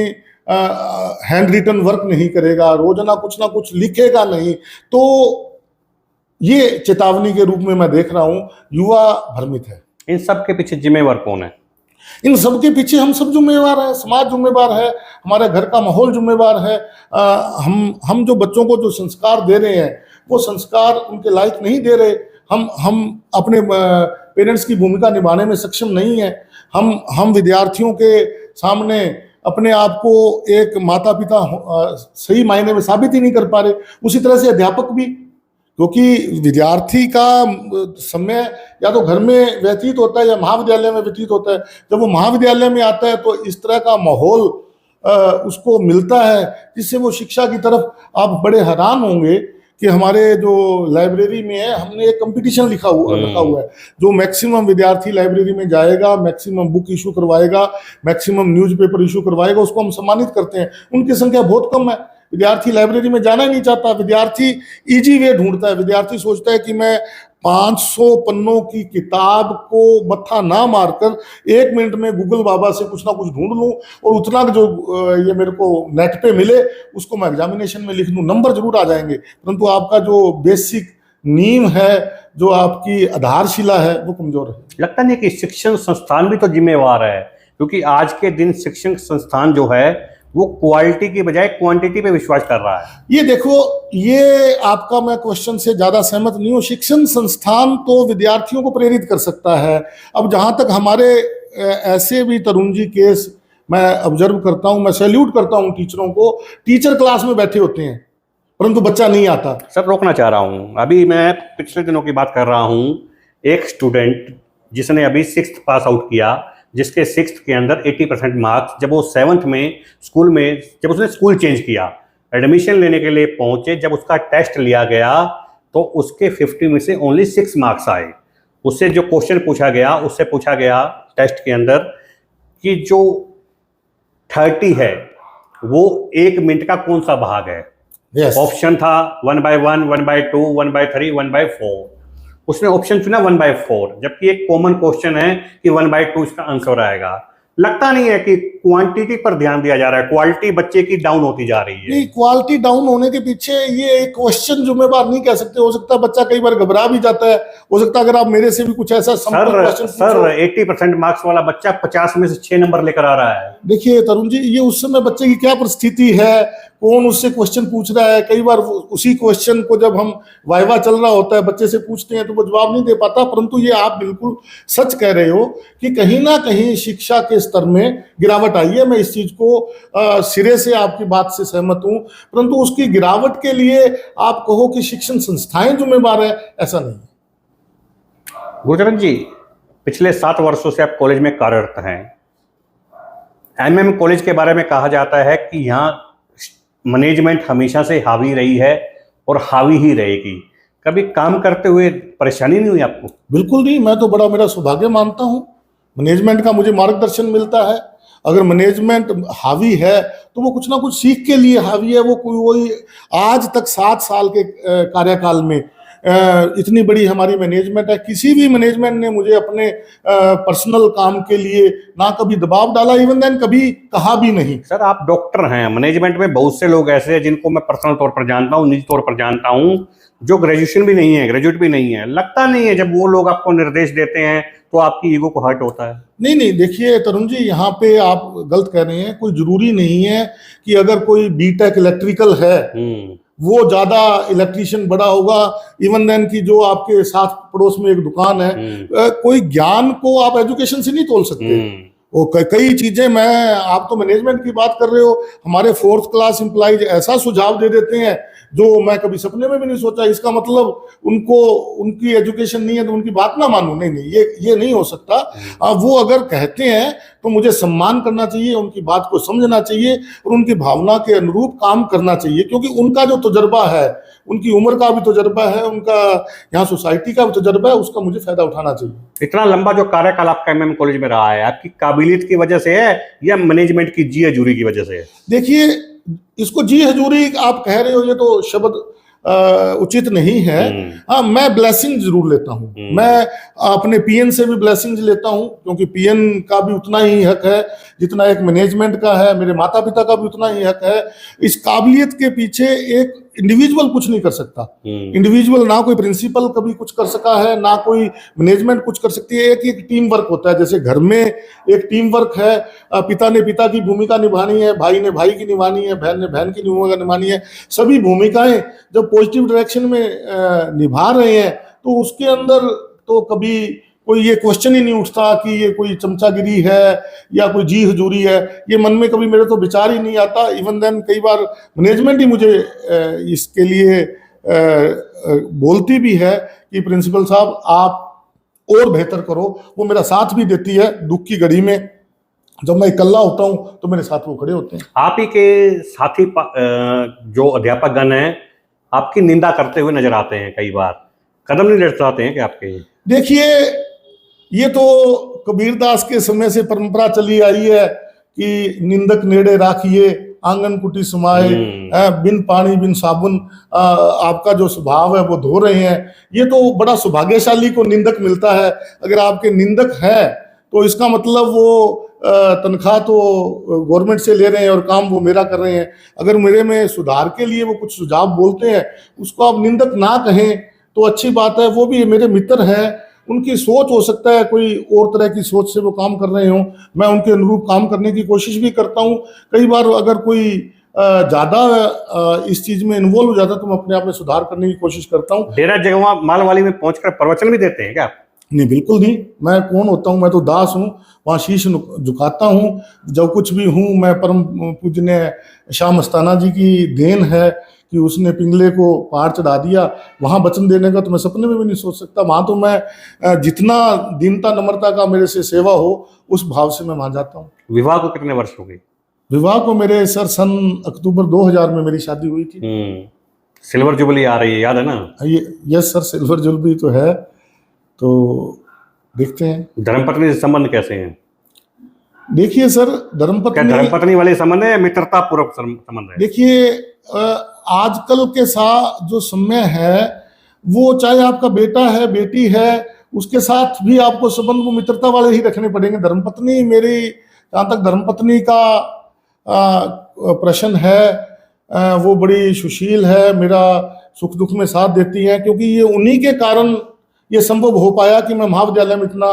हैंड रिटन वर्क नहीं करेगा, रोजाना कुछ ना कुछ लिखेगा नहीं, तो ये चेतावनी के रूप में मैं देख रहा हूँ। युवा भ्रमित है। इन सब के पीछे जिम्मेवार कौन है? इन सब के पीछे हम सब जिम्मेवार है, समाज जिम्मेवार है, हमारे घर का माहौल जिम्मेवार है। हम जो बच्चों को जो संस्कार दे रहे हैं वो संस्कार उनके लायक नहीं दे रहे। हम अपने पेरेंट्स की भूमिका निभाने में सक्षम नहीं है। हम विद्यार्थियों के सामने अपने आप को एक माता पिता सही मायने में साबित ही नहीं कर पा रहे। उसी तरह से अध्यापक भी, क्योंकि विद्यार्थी का समय या तो घर में व्यतीत होता है या महाविद्यालय में व्यतीत होता है। जब वो महाविद्यालय में आता है तो इस तरह का माहौल उसको मिलता है जिससे वो शिक्षा की तरफ, आप बड़े हैरान होंगे कि हमारे जो लाइब्रेरी में है हमने एक कंपटीशन रखा हुआ है। जो मैक्सिमम विद्यार्थी लाइब्रेरी में जाएगा, मैक्सिमम बुक इशू करवाएगा, मैक्सिमम न्यूज़पेपर इशू करवाएगा, उसको हम सम्मानित करते हैं। उनकी संख्या बहुत कम है। विद्यार्थी लाइब्रेरी में जाना ही नहीं चाहता। विद्यार्थी इजी वे ढूंढता है। विद्यार्थी सोचता है कि मैं 500 पन्नों की किताब को मत्था ना मारकर 1 मिनट में गूगल बाबा से कुछ ना कुछ ढूंढ लूं और उतना जो ये मेरे को नेट पे मिले उसको मैं एग्जामिनेशन में लिख लूं, नंबर जरूर आ जाएंगे, परंतु आपका जो बेसिक नींव है, जो आपकी आधारशिला है, वो कमजोर है। लगता नहीं कि शिक्षण संस्थान भी तो जिम्मेवार है? क्योंकि आज के दिन शिक्षण संस्थान जो है वो क्वालिटी की बजाय क्वांटिटी पे विश्वास कर रहा है। ये देखो, ये आपका मैं क्वेश्चन से ज्यादा सहमत नहीं हूँ। शिक्षण संस्थान तो विद्यार्थियों को प्रेरित कर सकता है। अब जहां तक हमारे ऐसे भी तरुण जी केस मैं ऑब्जर्व करता हूं, मैं सैल्यूट करता हूं टीचरों को। टीचर क्लास में बैठे होते हैं परंतु बच्चा नहीं आता। सर, रोकना चाह रहा हूँ। अभी मैं पिछले दिनों की बात कर रहा हूँ। एक स्टूडेंट जिसने अभी 6th पास आउट किया, जिसके 6th के अंदर 80% मार्क्स, जब वो 7th में स्कूल में, जब उसने स्कूल चेंज किया, एडमिशन लेने के लिए पहुंचे, जब उसका टेस्ट लिया गया तो उसके 50 में से ओनली 6 मार्क्स आए। उससे जो क्वेश्चन पूछा गया, उससे पूछा गया टेस्ट के अंदर कि जो 30 है वो 1 मिनट का कौन सा भाग है? ऑप्शन था 1/1, 1/2, 1/3, 1/4। उसने ऑप्शन चुना 1/4, जबकि एक कॉमन क्वेश्चन है कि 1/2 इसका आंसर आएगा। लगता नहीं है कि क्वांटिटी पर ध्यान दिया जा रहा है, क्वालिटी बच्चे की डाउन होती जा रही है। नहीं, क्वालिटी डाउन होने के पीछे ये एक क्वेश्चन जिम्मेवार नहीं कह सकते। हो सकता है बच्चा कई बार घबरा भी जाता है। हो सकता है अगर आप मेरे से भी कुछ ऐसा सर 80% मार्क्स वाला बच्चा 50 में से 6 नंबर लेकर आ रहा है। देखिए तरुण जी, ये उस समय बच्चे की क्या परिस्थिति है, कौन उससे क्वेश्चन पूछ रहा है। कई बार उसी क्वेश्चन को जब हम वाइवा चल रहा होता है बच्चे से पूछते हैं तो वो जवाब नहीं दे पाता। परंतु ये आप बिल्कुल सच कह रहे हो कि कहीं ना कहीं शिक्षा के स्तर में गिरावट आई है। मैं इस चीज को सिरे से आपकी बात से सहमत हूं, परंतु उसकी गिरावट के लिए आप कहो कि शिक्षण संस्थाएं जिम्मेवार है, ऐसा नहीं। गुरचरण जी, पिछले 7 वर्षों से आप कॉलेज में कार्यरत हैं। MM कॉलेज के बारे में कहा जाता है कि यहाँ मैनेजमेंट हमेशा से हावी रही है और हावी ही रहेगी। कभी काम करते हुए परेशानी नहीं हुई आपको? बिल्कुल नहीं, मैं तो बड़ा मेरा सौभाग्य मानता हूँ। मैनेजमेंट का मुझे मार्गदर्शन मिलता है। अगर मैनेजमेंट हावी है तो वो कुछ ना कुछ सीख के लिए हावी है। वो कोई आज तक 7 साल के कार्यकाल में इतनी बड़ी हमारी मैनेजमेंट है। किसी भी मैनेजमेंट ने मुझे अपने पर्सनल काम के लिए ना कभी दबाव डाला, इवन देन कभी कहा भी नहीं। सर, आप डॉक्टर हैं। मैनेजमेंट में बहुत से लोग ऐसे हैं जिनको मैं पर्सनल तौर पर जानता हूँ, निजी तौर पर जानता हूँ, जो ग्रेजुएशन भी नहीं है, ग्रेजुएट भी नहीं है। लगता नहीं है जब वो लोग आपको निर्देश देते हैं तो आपकी ईगो को हर्ट होता है? नहीं, देखिए तरुण जी, यहाँ पे आप गलत कह रहे हैं। कोई जरूरी नहीं है कि अगर कोई बीटेक इलेक्ट्रिकल है वो ज्यादा इलेक्ट्रीशियन बड़ा होगा। इवन देन की जो आपके साथ पड़ोस में एक दुकान है, कोई ज्ञान को आप एजुकेशन से नहीं तोल सकते। वो कई चीजें, मैं आप तो मैनेजमेंट की बात कर रहे हो, हमारे 4th क्लास एम्प्लॉइज ऐसा सुझाव दे देते हैं जो मैं कभी सपने में भी नहीं सोचा। इसका मतलब उनको उनकी एजुकेशन नहीं है तो उनकी बात ना मानूं? नहीं, ये नहीं हो सकता। वो अगर कहते हैं तो मुझे सम्मान करना चाहिए, उनकी बात को समझना चाहिए और उनकी भावना के अनुरूप काम करना चाहिए, क्योंकि उनका जो तजुर्बा है, उनकी उम्र का भी तजुर्बा है, उनका यहाँ सोसाइटी का भी तजुर्बा है, उसका मुझे फायदा उठाना चाहिए। इतना लंबा जो कार्यकाल आपका MM कॉलेज में रहा है, आपकी काबिलियत की वजह से है या मैनेजमेंट की जी हजूरी की वजह से है? देखिए, इसको जी हजूरी आप कह रहे हो, ये तो शब्द उचित नहीं है। हाँ, मैं ब्लेसिंग जरूर लेता हूँ। मैं अपने पीएन से भी ब्लेसिंग लेता हूँ, क्योंकि पीएन का भी उतना ही हक है जितना एक मैनेजमेंट का है। मेरे माता पिता का भी उतना ही हक है। इस काबिलियत के पीछे इंडिविजुअल कुछ नहीं कर सकता। इंडिविजुअल ना कोई प्रिंसिपल कभी कुछ कर सका है, ना कोई मैनेजमेंट कुछ कर सकती है। एक टीम वर्क होता है, जैसे घर में एक टीम वर्क है, पिता ने पिता की भूमिका निभानी है, भाई ने भाई की निभानी है, बहन ने बहन की भूमिका निभानी है। सभी भूमिकाएं जब पॉजिटिव डायरेक्शन में निभा रहे हैं तो उसके अंदर तो कभी कोई ये क्वेश्चन ही नहीं उठता कि ये कोई चमचागिरी है या कोई जी हजूरी है। ये मन में कभी मेरे तो विचार ही नहीं आता। इवन देन कई बार मैनेजमेंट ही मुझे इसके लिए बोलती भी है कि प्रिंसिपल साहब आप और बेहतर करो। वो मेरा साथ भी देती है दुख की घड़ी में। जब मैं इकल्ला होता हूं तो मेरे साथ वो खड़े होते हैं। आप ही के साथी जो अध्यापक गण हैं आपकी निंदा करते हुए नजर आते हैं, कई बार कदम नहीं लड़खड़ाते हैं कि आपके? देखिए, ये तो कबीरदास के समय से परंपरा चली आई है कि निंदक नेड़े राखिए आंगन कुटी समाए, बिन पानी बिन साबुन आपका जो स्वभाव है वो धो रहे हैं। ये तो बड़ा सौभाग्यशाली को निंदक मिलता है। अगर आपके निंदक है तो इसका मतलब वो तनख्वाह तो गवर्नमेंट से ले रहे हैं और काम वो मेरा कर रहे हैं। अगर मेरे में सुधार के लिए वो कुछ सुझाव बोलते हैं, उसको आप निंदक ना कहें तो अच्छी बात है। वो भी मेरे मित्र हैं, उनकी सोच हो सकता है कोई और तरह की सोच से वो काम कर रहे हों, मैं उनके अनुरूप काम करने की कोशिश भी करता हूं। कई बार अगर कोई ज्यादा इस चीज में इन्वॉल्व हो जाता है तो मैं अपने आप में सुधार करने की कोशिश करता हूं। डेरा जगवा मालवाली में पहुंचकर प्रवचन भी देते हैं क्या आप? नहीं, बिल्कुल नहीं। मैं कौन होता हूँ? मैं तो दास हूँ, वहाँ शीश झुकाता हूँ। जब कुछ भी हूँ, मैं परम पूजनीय शाह मस्ताना जी की देन है कि उसने पिंगले को पहाड़ चढ़ा दिया। वहाँ वचन देने का तो मैं सपने में भी नहीं सोच सकता। वहाँ तो मैं जितना दीनता नम्रता का मेरे से सेवा हो उस भाव से मैं वहाँ जाता हूँ। विवाह को कितने वर्ष हो गए? विवाह को मेरे सर सन अक्टूबर 2000 में मेरी शादी हुई थी। सिल्वर जुबली आ रही है, याद है ना? ये यस सर, सिल्वर जुबली तो है। तो देखते हैं धर्मपत्नी से संबंध कैसे हैं? देखिए सर, धर्मपत्नी वाले संबंध है या मित्रता पूर्वक संबंध है? देखिए, आजकल के साथ जो समय है वो चाहे आपका बेटा है बेटी है, उसके साथ भी आपको संबंध वो मित्रता वाले ही रखने पड़ेंगे। धर्मपत्नी मेरी, जहाँ तक धर्मपत्नी का प्रश्न है, वो बड़ी सुशील है, मेरा सुख दुख में साथ देती है। क्योंकि ये उन्हीं के कारण ये संभव हो पाया कि मैं महाविद्यालय में इतना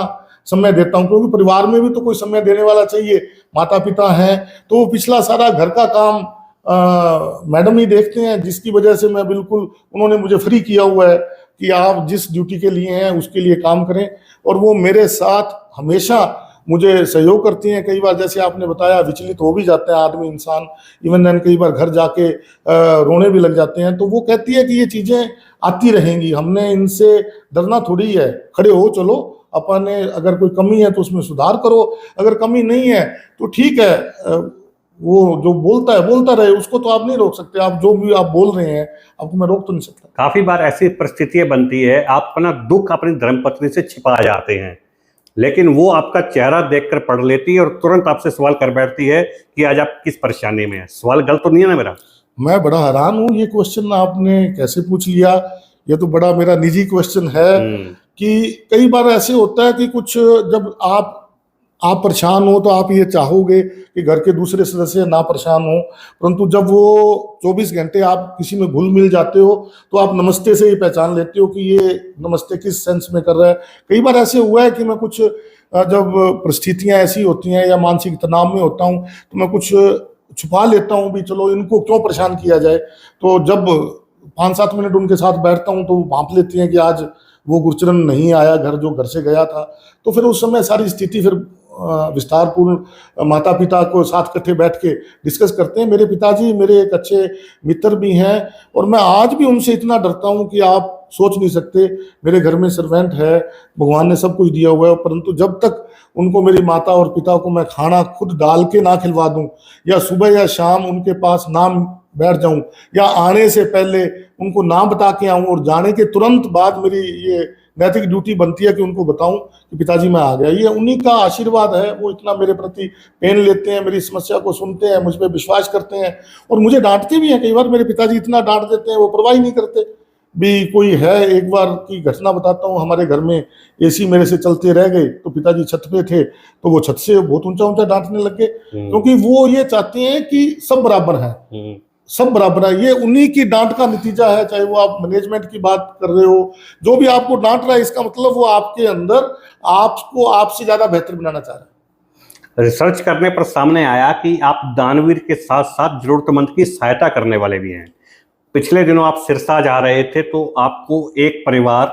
समय देता हूँ। क्योंकि परिवार में भी तो कोई समय देने वाला चाहिए। माता पिता हैं तो वो पिछला सारा घर का काम मैडम ही देखते हैं, जिसकी वजह से मैं बिल्कुल, उन्होंने मुझे फ्री किया हुआ है कि आप जिस ड्यूटी के लिए हैं उसके लिए काम करें। और वो मेरे साथ हमेशा मुझे सहयोग करती हैं। कई बार जैसे आपने बताया विचलित हो भी जाते हैं आदमी, इंसान, इवन देन कई बार घर जाके रोने भी लग जाते हैं। तो वो कहती है कि ये चीज़ें आती रहेंगी, हमने इनसे डरना थोड़ी है, खड़े हो चलो, अपने अगर कोई कमी है तो उसमें सुधार करो, अगर कमी नहीं है तो ठीक है, वो जो बोलता है बोलता रहे, उसको तो आप नहीं रोक सकते। आप जो भी आप बोल रहे हैं आपको मैं रोक तो नहीं सकता। काफी बार ऐसी परिस्थितियां बनती है आप अपना दुख अपनी धर्मपत्नी से छिपा जाते हैं, लेकिन वो आपका चेहरा देखकर पढ़ लेती है और तुरंत आपसे सवाल कर बैठती है कि आज आप किस परेशानी में हैं। सवाल गलत तो नहीं है ना मेरा? मैं बड़ा हैरान हूँ, ये क्वेश्चन आपने कैसे पूछ लिया। ये तो बड़ा मेरा निजी क्वेश्चन है कि कई बार ऐसे होता है कि कुछ जब आप परेशान हो तो आप ये चाहोगे कि घर के दूसरे सदस्य ना परेशान हो, परंतु जब वो 24 घंटे आप किसी में घुल मिल जाते हो तो आप नमस्ते से ही पहचान लेते हो कि ये नमस्ते किस सेंस में कर रहा है। कई बार ऐसे हुआ है कि मैं कुछ जब परिस्थितियां ऐसी होती हैं या मानसिक तनाव में होता हूँ तो मैं कुछ छुपा लेता हूँ भी, चलो इनको क्यों परेशान किया जाए। तो जब 5-7 मिनट उनके साथ बैठता हूँ तो वो भांप लेती हैं कि आज वो गुरचरण नहीं आया घर, जो घर से गया था। तो फिर उस समय सारी स्थिति फिर विस्तारपूर्ण माता पिता को साथ इकट्ठे बैठ के डिस्कस करते हैं। मेरे पिताजी मेरे एक अच्छे मित्र भी हैं और मैं आज भी उनसे इतना डरता हूं कि आप सोच नहीं सकते। मेरे घर में सर्वेंट है, भगवान ने सब कुछ दिया हुआ है, परंतु जब तक उनको मेरी माता और पिता को मैं खाना खुद डाल के ना खिलवा दूं या सुबह या शाम उनके पास ना बैठ जाऊं या आने से पहले उनको ना बता के आऊं और जाने के तुरंत बाद मेरी ये नैतिक ड्यूटी बनती है कि उनको बताऊं कि पिताजी मैं आ गया। ये उन्हीं का आशीर्वाद है, वो इतना मेरे प्रति पेन लेते हैं, मेरी समस्या को सुनते हैं, मुझ पर विश्वास करते हैं और मुझे डांटते भी हैं। कई बार मेरे पिताजी इतना डांट देते हैं, वो परवाह ही नहीं करते भी कोई है। एक बार की घटना बताता हूँ, हमारे घर में एसी मेरे से चलते रह गए तो पिताजी छत पे थे तो वो छत से बहुत ऊंचा ऊंचा डांटने लग गए, क्योंकि वो ये चाहते हैं कि सब बराबर हैं। सब बराबर है। ये उन्हीं की डांट का नतीजा है, चाहे वो आप मैनेजमेंट की बात कर रहे हो, जो भी आपको डांट रहा है इसका मतलब वो आपके अंदर आपको आपसे ज्यादा बेहतर बनाना चाह रहा है। रिसर्च करने पर सामने आया कि आप दानवीर के साथ साथ जरूरतमंद की सहायता करने वाले भी हैं। पिछले दिनों आप सिरसा जा रहे थे तो आपको एक परिवार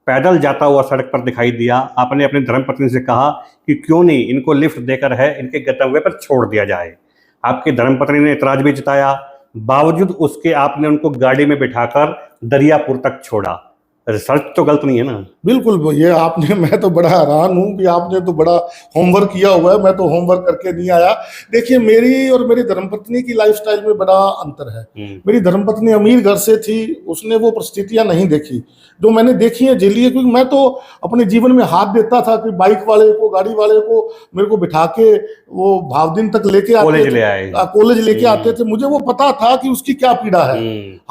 पैदल जाता हुआ सड़क पर दिखाई दिया। आपने अपनी धर्मपत्नी से कहा कि क्यों नहीं इनको लिफ्ट देकर है इनके गंतव्य पर छोड़ दिया जाए। आपकी धर्मपत्नी ने इतराज भी जताया, बावजूद उसके आपने उनको गाड़ी में बिठाकर दरियापुर तक छोड़ा। रिसर्च तो गलत नहीं है ना? बिल्कुल, ये आपने, मैं तो बड़ा हैरान हूं कि आपने तो बड़ा होमवर्क किया हुआ है, मैं तो होमवर्क करके नहीं आया। देखिए, मेरी और मेरी धर्मपत्नी की लाइफस्टाइल में बड़ा अंतर है। मेरी धर्मपत्नी अमीर घर से थी, उसने वो परिस्थितियां नहीं देखी जो मैंने देखी है, झेली है। क्योंकि मैं तो अपने जीवन में हाथ देता था कि बाइक वाले को, गाड़ी वाले को मेरे को बिठा के वो भावदिन तक लेके कॉलेज लेके आते थे। मुझे वो पता था कि उसकी क्या पीड़ा है,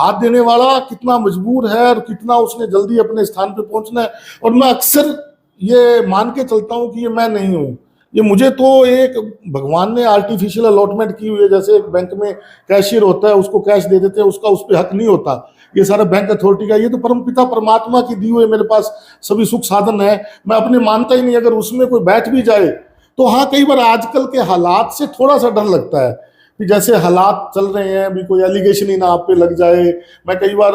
हाथ देने वाला कितना मजबूर है और कितना उसने जल्दी अपने स्थान पे पहुंचना है। और मैं अक्सर ये मान के चलता हूं कि ये मैं नहीं हूं, ये मुझे तो एक भगवान ने आर्टिफिशियल अलॉटमेंट की हुई है। जैसे एक बैंक में कैशियर होता है, उसको कैश दे देते हैं, उसका उस पर हक नहीं होता, ये सारा बैंक अथॉरिटी का। ये तो परमपिता परमात्मा की दी हुई मेरे पास सभी सुख साधन है, मैं अपने मानता ही नहीं। अगर उसमें कोई बैठ भी जाए तो हाँ, कई बार आजकल के हालात से थोड़ा सा डर लगता है कि जैसे हालात चल रहे हैं, अभी कोई एलिगेशन ही ना आप पे लग जाए। मैं कई बार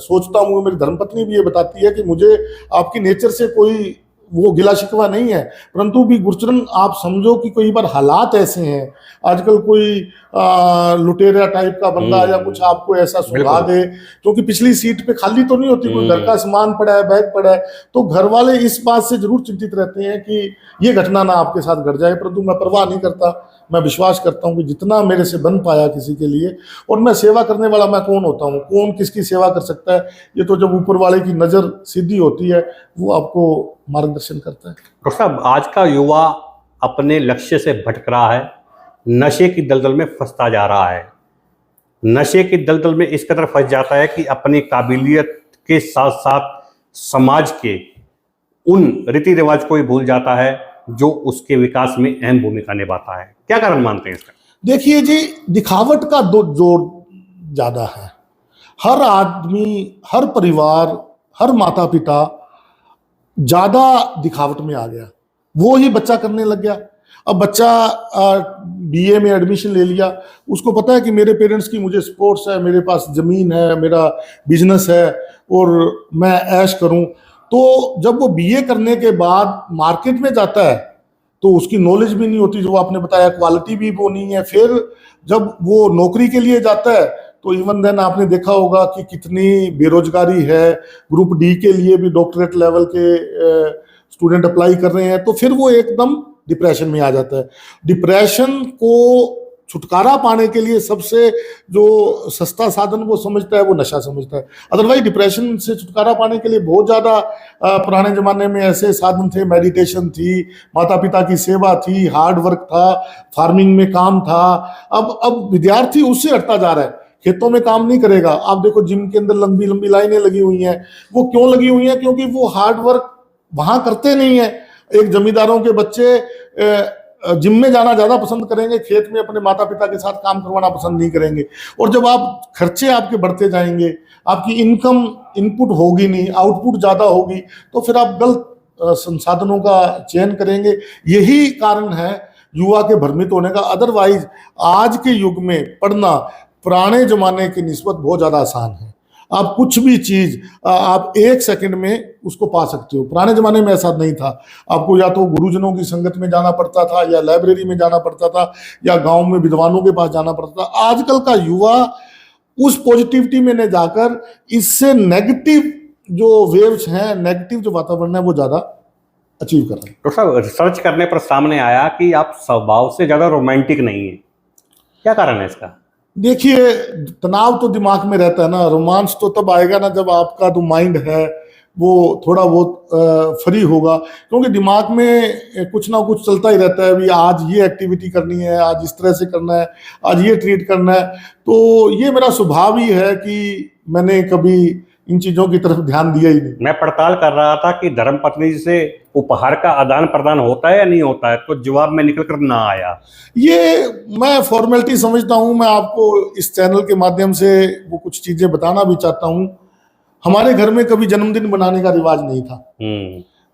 सोचता हूँ, मेरी धर्मपत्नी भी ये बताती है कि मुझे आपकी नेचर से कोई वो गिला शिकवा नहीं है, परंतु भी गुरचरण आप समझो कि कई बार हालात ऐसे हैं, आजकल कोई लुटेरा टाइप का बंदा या कुछ आपको ऐसा सुझा दे, क्योंकि पिछली सीट पे खाली तो नहीं होती, कोई घर का सामान पड़ा है, बैग पड़ा है, तो घर वाले इस बात से जरूर चिंतित रहते हैं कि ये घटना ना आपके साथ घट जाए। परंतु मैं परवाह नहीं करता, मैं विश्वास करता हूँ कि जितना मेरे से बन पाया किसी के लिए, और मैं सेवा करने वाला मैं कौन होता हूँ, कौन किसकी सेवा कर सकता है, ये तो जब ऊपर वाले की नज़र सीधी होती है वो आपको मार्गदर्शन करता है। डॉक्टर साहब, आज का युवा अपने लक्ष्य से भटक रहा है, नशे की दलदल में फंसता जा रहा है। नशे की दलदल में इस कदर फंस जाता है कि अपनी काबिलियत के साथ साथ समाज के उन रीति रिवाज को ही भूल जाता है जो उसके विकास में अहम भूमिका निभाता है। क्या कारण मानते हैं इसका? देखिए जी, दिखावट का जोर ज्यादा है। हर आदमी, हर परिवार, हर माता पिता ज्यादा दिखावट में आ गया, वो ही बच्चा करने लग गया। अब बच्चा बीए में एडमिशन ले लिया, उसको पता है कि मेरे पेरेंट्स की, मुझे स्पोर्ट्स है, मेरे पास जमीन है, मेरा बिजनेस है और मैं ऐश करूं। तो जब वो बीए करने के बाद मार्केट में जाता है तो उसकी नॉलेज भी नहीं होती, जो आपने बताया, क्वालिटी भी वो नहीं है। फिर जब वो नौकरी के लिए जाता है तो इवन देन आपने देखा होगा कि कितनी बेरोजगारी है। ग्रुप डी के लिए भी डॉक्टरेट लेवल के स्टूडेंट अप्लाई कर रहे हैं, तो फिर वो एकदम डिप्रेशन में आ जाता है। डिप्रेशन को छुटकारा पाने के लिए सबसे जो सस्ता साधन वो समझता है, वो नशा समझता है। अदरवाइज डिप्रेशन से छुटकारा पाने के लिए बहुत ज़्यादा पुराने ज़माने में ऐसे साधन थे, मेडिटेशन थी, माता पिता की सेवा थी, हार्ड वर्क था, फार्मिंग में काम था। अब विद्यार्थी उससे हटता जा रहा है, खेतों में काम नहीं करेगा। आप देखो जिम के अंदर लंबी लंबी लाइनें लगी हुई हैं, वो क्यों लगी हुई हैं? क्योंकि वो हार्ड वर्क वहाँ करते नहीं है। एक जमींदारों के बच्चे जिम में जाना ज्यादा पसंद करेंगे, खेत में अपने माता पिता के साथ काम करवाना पसंद नहीं करेंगे। और जब आप खर्चे आपके बढ़ते जाएंगे, आपकी इनकम इनपुट होगी नहीं, आउटपुट ज्यादा होगी, तो फिर आप गलत संसाधनों का चयन करेंगे। यही कारण है युवा के भ्रमित होने का। अदरवाइज आज के युग में पढ़ना पुराने जमाने की निस्बत बहुत ज्यादा आसान है। आप कुछ भी चीज आप एक सेकंड में उसको पा सकते हो। पुराने जमाने में ऐसा नहीं था, आपको या तो गुरुजनों की संगत में जाना पड़ता था, या लाइब्रेरी में जाना पड़ता था, या गांव में विद्वानों के पास जाना पड़ता था। आजकल का युवा उस पॉजिटिविटी में न जाकर इससे नेगेटिव जो वेव्स हैं, नेगेटिव जो वातावरण है, वो ज्यादा अचीव कर रहे हैं। तो सर, रिसर्च करने पर सामने आया कि आप स्वभाव से ज्यादा रोमांटिक नहीं है, क्या कारण है इसका? देखिए, तनाव तो दिमाग में रहता है ना, रोमांस तो तब आएगा ना जब आपका जो माइंड है वो थोड़ा बहुत फ्री होगा। क्योंकि दिमाग में कुछ ना कुछ चलता ही रहता है, अभी आज ये एक्टिविटी करनी है, आज इस तरह से करना है, आज ये ट्रीट करना है। तो ये मेरा स्वभाव ही है कि मैंने कभी इन चीजों की तरफ ध्यान दिया ही नहीं। मैं पड़ताल कर रहा था कि धर्मपत्नी से उपहार का आदान प्रदान होता है या नहीं होता है, तो जवाब में निकल कर ना आया। ये मैं फॉर्मेलिटी समझता हूं। मैं आपको इस चैनल के माध्यम से वो कुछ चीजें बताना भी चाहता हूं। हमारे घर में कभी जन्मदिन मनाने का रिवाज नहीं था।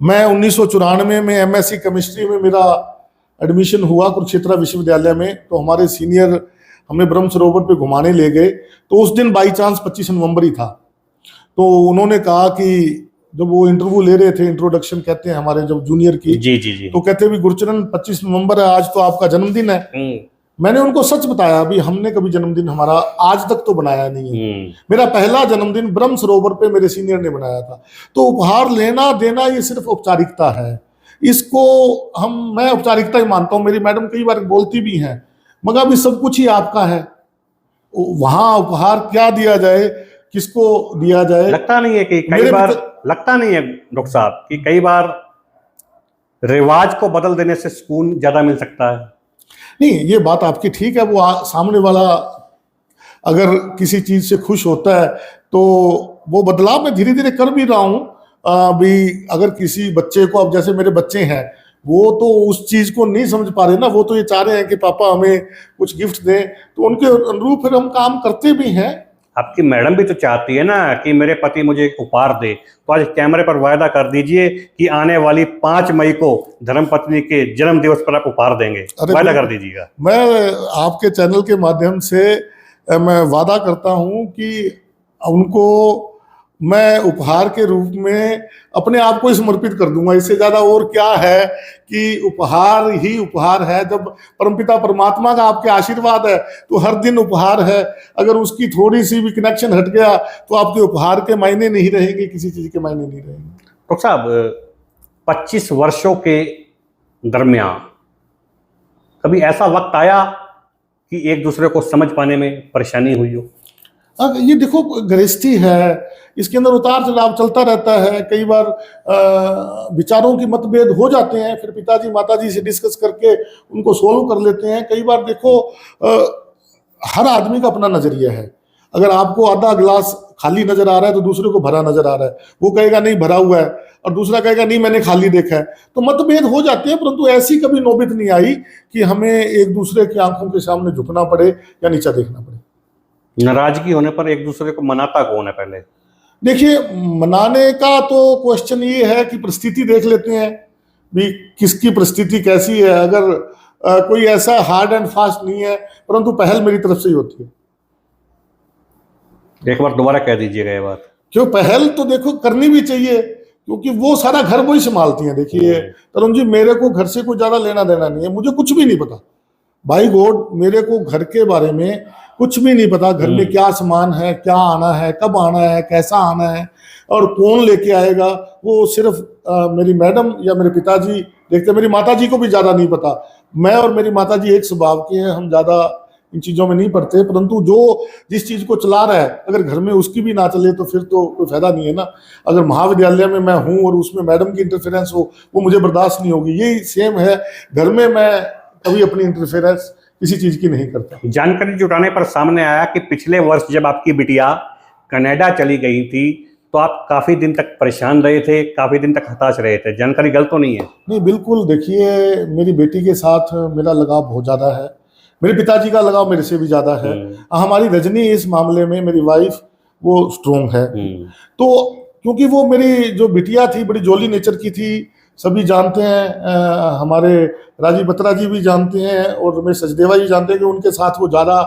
मैं 1994 में एमएससी केमिस्ट्री में मेरा एडमिशन हुआ कुरुक्षेत्र विश्वविद्यालय में। तो हमारे सीनियर हमें ब्रह्म सरोवर पे घुमाने ले गए। तो उस दिन बाई चांस 25 नवंबर ही था। तो उन्होंने कहा कि जब वो इंटरव्यू ले रहे थे, इंट्रोडक्शन कहते हैं हमारे जब जूनियर की, जी। तो कहते भी गुरचरण 25 नवंबर है, आज तो आपका जन्मदिन है। मैंने उनको सच बताया, अभी हमने कभी जन्मदिन हमारा आज तक तो बनाया नहीं है। मेरा पहला जन्मदिन ब्रह्म सरोवर पे मेरे सीनियर ने बनाया था। तो उपहार लेना देना ये सिर्फ औपचारिकता है, इसको मैं औपचारिकता ही मानता हूँ। मेरी मैडम कई बार बोलती भी हैं, मगर अभी सब कुछ ही आपका है, वहां उपहार क्या दिया जाए, किसको दिया जाए। लगता नहीं है कि कई बार लगता नहीं है डॉक्टर साहब कि कई बार रिवाज को बदल देने से सुकून ज्यादा मिल सकता है? नहीं, ये बात आपकी ठीक है। वो सामने वाला अगर किसी चीज से खुश होता है तो वो बदलाव मैं धीरे धीरे कर भी रहा हूं। भी अगर किसी बच्चे को, अब जैसे मेरे बच्चे हैं, वो तो उस चीज को नहीं समझ पा रहे ना, वो तो ये चाह रहे हैं कि पापा हमें कुछ गिफ्ट दें, तो उनके अनुरूप फिर हम काम करते भी हैं। आपकी मैडम भी तो चाहती है ना कि मेरे पति मुझे एक उपहार दे, तो आज कैमरे पर वायदा कर दीजिए कि आने वाली 5 मई को धर्मपत्नी के जन्म दिवस पर आप उपहार देंगे। वायदा कर दीजिएगा। मैं आपके चैनल के माध्यम से मैं वादा करता हूं कि उनको मैं उपहार के रूप में अपने आप को ही समर्पित कर दूंगा। इससे ज्यादा और क्या है कि उपहार ही उपहार है। जब परमपिता परमात्मा का आपके आशीर्वाद है तो हर दिन उपहार है। अगर उसकी थोड़ी सी भी कनेक्शन हट गया तो आपके उपहार के मायने नहीं रहेंगे, किसी चीज के मायने नहीं रहेंगे। डॉक्टर साहब, 25 वर्षों के दरमियान कभी ऐसा वक्त आया कि एक दूसरे को समझ पाने में परेशानी हुई हो? ये देखो, गृहस्थी है, इसके अंदर उतार चढ़ाव चलता रहता है। कई बार विचारों की मतभेद हो जाते हैं, फिर पिताजी माताजी से डिस्कस करके उनको सोल्व कर लेते हैं। कई बार देखो, हर आदमी का अपना नजरिया है। अगर आपको आधा गिलास खाली नजर आ रहा है तो दूसरे को भरा नजर आ रहा है, वो कहेगा नहीं भरा हुआ है, और दूसरा कहेगा नहीं मैंने खाली देखा है। तो मतभेद हो जाते हैं, परंतु ऐसी कभी नौबत नहीं आई कि हमें एक दूसरे की आंखों के सामने झुकना पड़े या नीचा देखना पड़े। नाराजगी होने पर एक दूसरे को मनाता कौन है पहले? देखिए, मनाने का तो क्वेश्चन ये है कि परिस्थिति देख लेते हैं भी, किसकी परिस्थिति कैसी है। अगर कोई ऐसा हार्ड एंड फास्ट नहीं है, परंतु पहल मेरी तरफ से ही होती है। एक बार दोबारा कह दीजिएगा ये बात। क्यों? पहल तो देखो करनी भी चाहिए, क्योंकि वो सारा घर वो ही संभालती हैं। देखिए तरुण जी, मेरे को घर से कोई ज्यादा लेना देना नहीं है, मुझे कुछ भी नहीं पता। भाई गॉड, मेरे को घर के बारे में कुछ भी नहीं पता। घर में क्या सामान है, क्या आना है, कब आना है, कैसा आना है और कौन लेके आएगा, वो सिर्फ मेरी मैडम या मेरे पिताजी देखते। मेरी माताजी को भी ज्यादा नहीं पता। मैं और मेरी माताजी एक स्वभाव के हैं, हम ज्यादा इन चीजों में नहीं पड़ते। परंतु जो जिस चीज को चला रहा है, अगर घर में उसकी भी ना चले तो फिर तो कोई फायदा नहीं है ना। अगर महाविद्यालय में मैं हूँ और उसमें मैडम की इंटरफेरेंस हो, वो मुझे बर्दाश्त नहीं होगी। यही सेम है, घर में मैं कभी अपनी इंटरफेरेंस किसी चीज की नहीं करता। जानकारी जुटाने पर सामने आया कि पिछले वर्ष जब आपकी बिटिया कनाडा चली गई थी तो आप काफी दिन तक परेशान रहे थे, काफी दिन तक हताश रहे थे। जानकारी गलत तो नहीं है? नहीं, बिल्कुल। देखिए, मेरी बेटी के साथ मेरा लगाव बहुत ज्यादा है, मेरे पिताजी का लगाव मेरे से भी ज्यादा है। हमारी रजनी इस मामले में, मेरी वाइफ, वो स्ट्रोंग है। तो क्योंकि वो मेरी जो बिटिया थी बड़ी जोली नेचर की थी, सभी जानते हैं, हमारे राजीव बत्रा जी भी जानते हैं और रमेश सचदेवा जी जानते हैं कि उनके साथ वो ज्यादा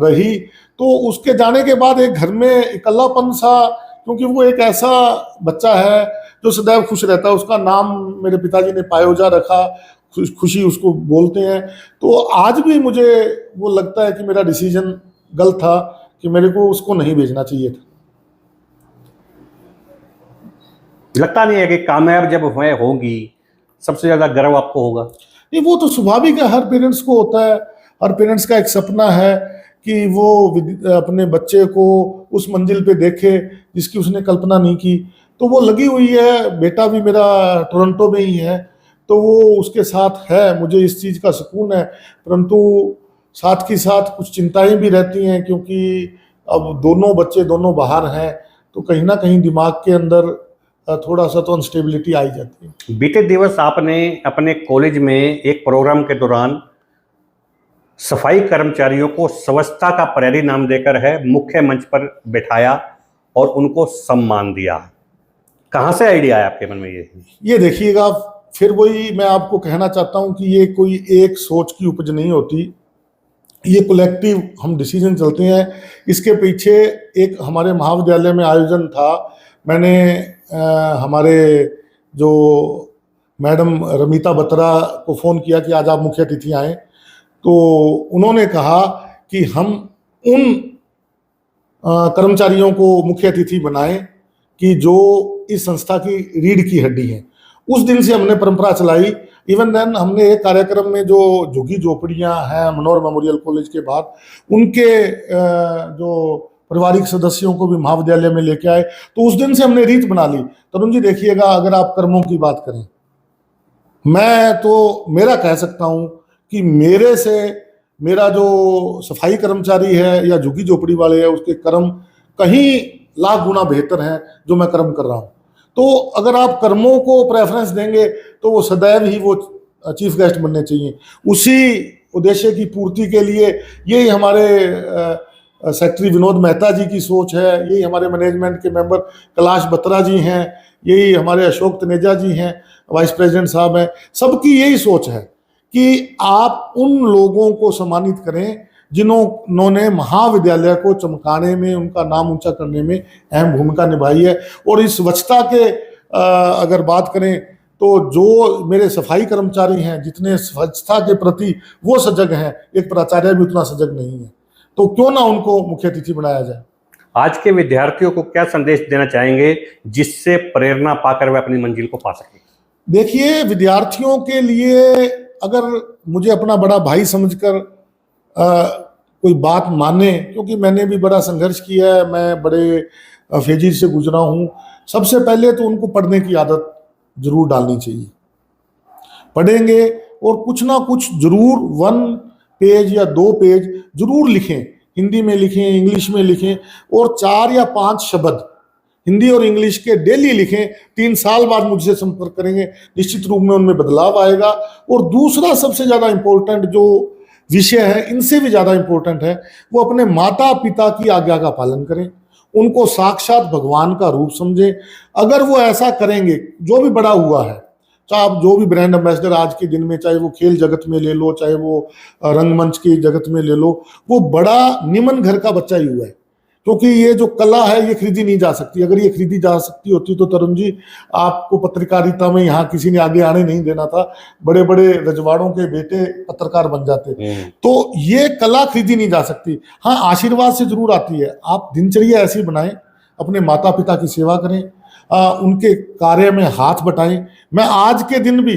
रही। तो उसके जाने के बाद एक घर में इकल्लापन सा, क्योंकि वो एक ऐसा बच्चा है जो सदैव खुश रहता है। उसका नाम मेरे पिताजी ने पायोजा रखा, खुशी उसको बोलते हैं। तो आज भी मुझे वो लगता है कि मेरा डिसीजन गलत था, कि मेरे को उसको नहीं भेजना चाहिए था। लगता नहीं है कि कामयाब जब वह होगी सबसे ज्यादा गर्व आपको होगा? नहीं, वो तो स्वाभाविक है, हर पेरेंट्स को होता है। हर पेरेंट्स का एक सपना है कि वो अपने बच्चे को उस मंजिल पे देखे जिसकी उसने कल्पना नहीं की। तो वो लगी हुई है। बेटा भी मेरा टोरंटो में ही है, तो वो उसके साथ है, मुझे इस चीज़ का सुकून है। परंतु साथ के साथ कुछ चिंताएं भी रहती हैं, क्योंकि अब दोनों बच्चे दोनों बाहर हैं। तो कहीं ना कहीं दिमाग के अंदर थोड़ा सा तो अनस्टेबिलिटी आई जाती है। बीते दिवस आपने अपने कॉलेज में एक प्रोग्राम के दौरान सफाई कर्मचारियों को स्वच्छता का प्रहरी नाम देकर है मुख्य मंच पर बैठाया और उनको सम्मान दिया। कहाँ से आइडिया आया आपके मन में ये देखिएगा, फिर वही मैं आपको कहना चाहता हूं कि ये कोई एक सोच की उपज नहीं होती, ये कलेक्टिव हम डिसीजन चलते हैं। इसके पीछे एक हमारे महाविद्यालय में आयोजन था। मैंने हमारे जो मैडम रमीता बत्रा को फ़ोन किया कि आज आप मुख्य अतिथि आएँ, तो उन्होंने कहा कि हम उन कर्मचारियों को मुख्य अतिथि बनाएं कि जो इस संस्था की रीढ़ की हड्डी हैं। उस दिन से हमने परंपरा चलाई। इवन देन हमने एक कार्यक्रम में जो झुग्गी झोपड़ियां हैं मनोहर मेमोरियल कॉलेज के बाद, उनके जो पारिवारिक सदस्यों को भी महाविद्यालय में लेके आए, तो उस दिन से हमने रीत बना ली। तरुण जी देखिएगा, अगर आप कर्मों की बात करें, मैं तो मेरा कह सकता हूं कि मेरे से मेरा जो सफाई कर्मचारी है या झुग्गी झोपड़ी वाले है, उसके कर्म कहीं लाख गुना बेहतर हैं जो मैं कर्म कर रहा हूं। तो अगर आप कर्मों को प्रेफरेंस देंगे तो वो सदैव ही वो चीफ गेस्ट बनने चाहिए। उसी उद्देश्य की पूर्ति के लिए यही हमारे सेक्रेटरी विनोद मेहता जी की सोच है, यही हमारे मैनेजमेंट के मेंबर कैलाश बत्रा जी हैं, यही हमारे अशोक तनेजा जी हैं, वाइस प्रेसिडेंट साहब हैं। सबकी यही सोच है कि आप उन लोगों को सम्मानित करें जिन्होंने महाविद्यालय को चमकाने में, उनका नाम ऊंचा करने में अहम भूमिका निभाई है। और इस स्वच्छता के अगर बात करें तो जो मेरे सफाई कर्मचारी हैं, जितने स्वच्छता के प्रति वो सजग हैं, एक प्राचार्य भी उतना सजग नहीं है, तो क्यों ना उनको मुख्य अतिथि बनाया जाए। आज के विद्यार्थियों को क्या संदेश देना चाहेंगे जिससे प्रेरणा पाकर वे अपनी मंजिल को पा सकें? देखिए, विद्यार्थियों के लिए अगर मुझे अपना बड़ा भाई समझकर कोई बात माने, क्योंकि मैंने भी बड़ा संघर्ष किया है, मैं बड़े फेजिज से गुजरा हूँ। सबसे पहले तो उनको पढ़ने की आदत जरूर डालनी चाहिए। पढ़ेंगे और कुछ ना कुछ जरूर 1 पेज या 2 पेज जरूर लिखें, हिंदी में लिखें, इंग्लिश में लिखें, और 4 या 5 शब्द हिंदी और इंग्लिश के डेली लिखें। 3 साल बाद मुझसे संपर्क करेंगे, निश्चित रूप में उनमें बदलाव आएगा। और दूसरा सबसे ज्यादा इंपॉर्टेंट जो विषय है, इनसे भी ज्यादा इंपॉर्टेंट है, वो अपने माता पिता की आज्ञा का पालन करें, उनको साक्षात भगवान का रूप समझें। अगर वो ऐसा करेंगे, जो भी बड़ा हुआ है, चाहे आप जो भी ब्रांड एम्बेसडर आज के दिन में, चाहे वो खेल जगत में ले लो, चाहे वो रंगमंच की जगत में ले लो, वो बड़ा निमन घर का बच्चा ही हुआ है। क्योंकि ये जो कला है ये खरीदी नहीं जा सकती। अगर ये खरीदी जा सकती होती तो तरुण जी आपको पत्रकारिता में यहाँ किसी ने आगे आने नहीं देना था, बड़े बड़े रजवाड़ों के बेटे पत्रकार बन जाते। तो ये कला खरीदी नहीं जा सकती। हाँ, आशीर्वाद से जरूर आती है। आप दिनचर्या ऐसी बनाएं, अपने माता पिता की सेवा करें, उनके कार्य में हाथ बटाएं। मैं आज के दिन भी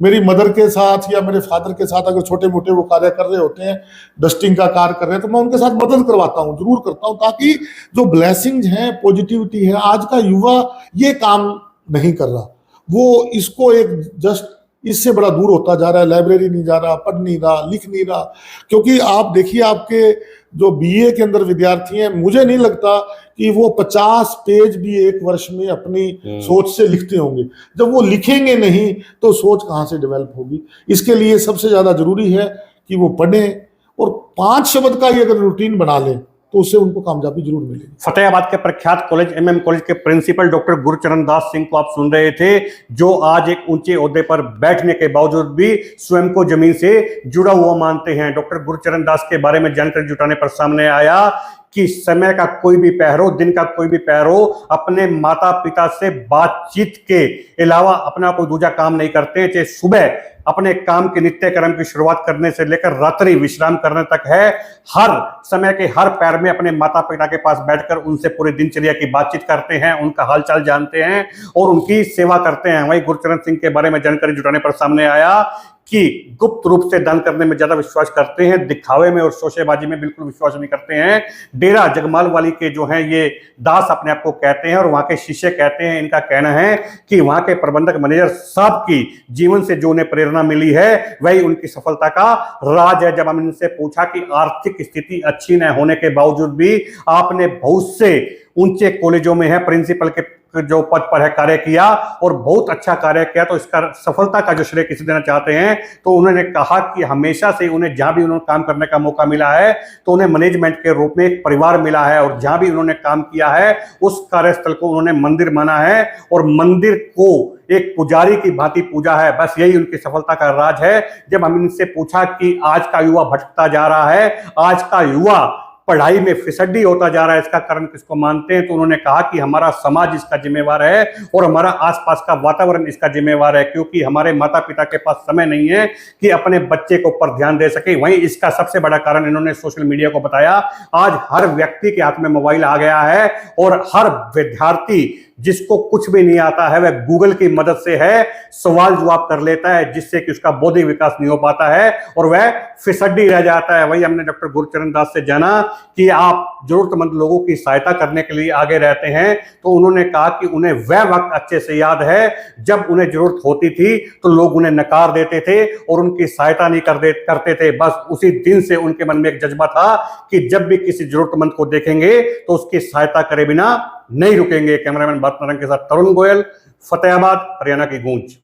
मेरी मदर के साथ या मेरे फादर के साथ अगर छोटे मोटे वो कार्य कर रहे होते हैं, डस्टिंग का कार्य कर रहे हैं, तो मैं उनके साथ मदद करवाता हूँ, जरूर करता हूँ, ताकि जो ब्लेसिंग्स हैं, पॉजिटिविटी है, आज का युवा ये काम नहीं कर रहा, वो इसको एक जस्ट इससे बड़ा दूर होता जा रहा है। लाइब्रेरी नहीं जा रहा, पढ़ नहीं रहा, लिख नहीं रहा। क्योंकि आप देखिए, आपके जो बीए के अंदर विद्यार्थी हैं, मुझे नहीं लगता कि वो 50 पेज भी एक वर्ष में अपनी सोच से लिखते होंगे। जब वो लिखेंगे नहीं तो सोच कहाँ से डेवलप होगी। इसके लिए सबसे ज्यादा जरूरी है कि वो पढ़ें और 5 शब्द का ही अगर रूटीन बना लें तो उससे उनको कामयाबी जरूर मिलेगी। फतेहाबाद के प्रख्यात कॉलेज MM कॉलेज के प्रिंसिपल डॉक्टर गुरचरण दास सिंह को आप सुन रहे थे, जो आज एक ऊंचे ओहदे पर बैठने के बावजूद भी स्वयं को जमीन से जुड़ा हुआ मानते हैं। डॉक्टर गुरचरण दास के बारे में जानकारी जुटाने पर सामने आया कि समय का कोई भी पहर हो, दिन का कोई भी पहर हो, अपने माता पिता से बातचीत के अलावा अपना कोई दूसरा काम नहीं करते। चाहे सुबह अपने काम के नित्य कर्म की शुरुआत करने से लेकर रात्रि विश्राम करने तक है, हर समय के हर पैर में अपने माता पिता के पास बैठकर उनसे पूरी दिनचर्या की बातचीत करते हैं, उनका हालचाल जानते हैं और उनकी सेवा करते हैं। वहीं गुरचरण सिंह के बारे में जानकारी जुटाने पर सामने आया कि गुप्त रूप से दान करने में ज्यादा विश्वास करते हैं, दिखावे में और शोशेबाजी में बिल्कुल विश्वास नहीं करते हैं। डेरा जगमाल वाली के जो हैं ये दास अपने आप को कहते हैं और वहां के शिष्य कहते हैं। इनका कहना है कि वहां के प्रबंधक मैनेजर साहब की जीवन से जो उन्हें प्रेरणा मिली है वही उनकी सफलता का राज है। जब हम इनसे पूछा कि आर्थिक स्थिति अच्छी न होने के बावजूद भी आपने बहुत से ऊंचे कॉलेजों में है प्रिंसिपल के जो पद पर है कार्य किया और बहुत अच्छा कार्य किया, तो इसका सफलता का जो श्रेय किसी देना चाहते हैं, तो उन्होंने कहा कि हमेशा से उन्हें जहां भी उन्होंने काम करने का मौका मिला है तो उन्हें मैनेजमेंट के रूप में एक परिवार मिला है और जहां भी उन्होंने काम किया है उस कार्यस्थल को उन्होंने मंदिर माना है और मंदिर को एक पुजारी की भांति पूजा है। बस यही उनकी सफलता का राज है। जब हम इनसे पूछा कि आज का युवा भटकता जा रहा है, आज का युवा पढ़ाई में फिसड्डी होता जा रहा है, इसका कारण किसको मानते हैं, तो उन्होंने कहा कि हमारा समाज इसका जिम्मेवार है और हमारा आसपास का वातावरण इसका जिम्मेवार है, क्योंकि हमारे माता पिता के पास समय नहीं है कि अपने बच्चे के ऊपर ध्यान दे सके। वहीं इसका सबसे बड़ा कारण इन्होंने सोशल मीडिया को बताया। आज हर व्यक्ति के हाथ में मोबाइल आ गया है और हर विद्यार्थी जिसको कुछ भी नहीं आता है वह गूगल की मदद से है सवाल जवाब कर लेता है, जिससे कि उसका बौद्धिक विकास नहीं हो पाता है और वह फिसड्डी रह जाता है। वही हमने डॉक्टर गुरचरण दास से जाना कि आप जरूरतमंद लोगों की सहायता करने के लिए आगे रहते हैं, तो उन्होंने कहा कि उन्हें वह वक्त अच्छे से याद है जब उन्हें जरूरत होती थी तो लोग उन्हें नकार देते थे और उनकी सहायता नहीं करते थे। बस उसी दिन से उनके मन में एक जज्बा था कि जब भी किसी जरूरतमंद को देखेंगे तो उसकी सहायता करे बिना नहीं रुकेंगे। कैमरामैन बात के साथ तरुण गोयल, फतेहाबाद, हरियाणा की गूंज।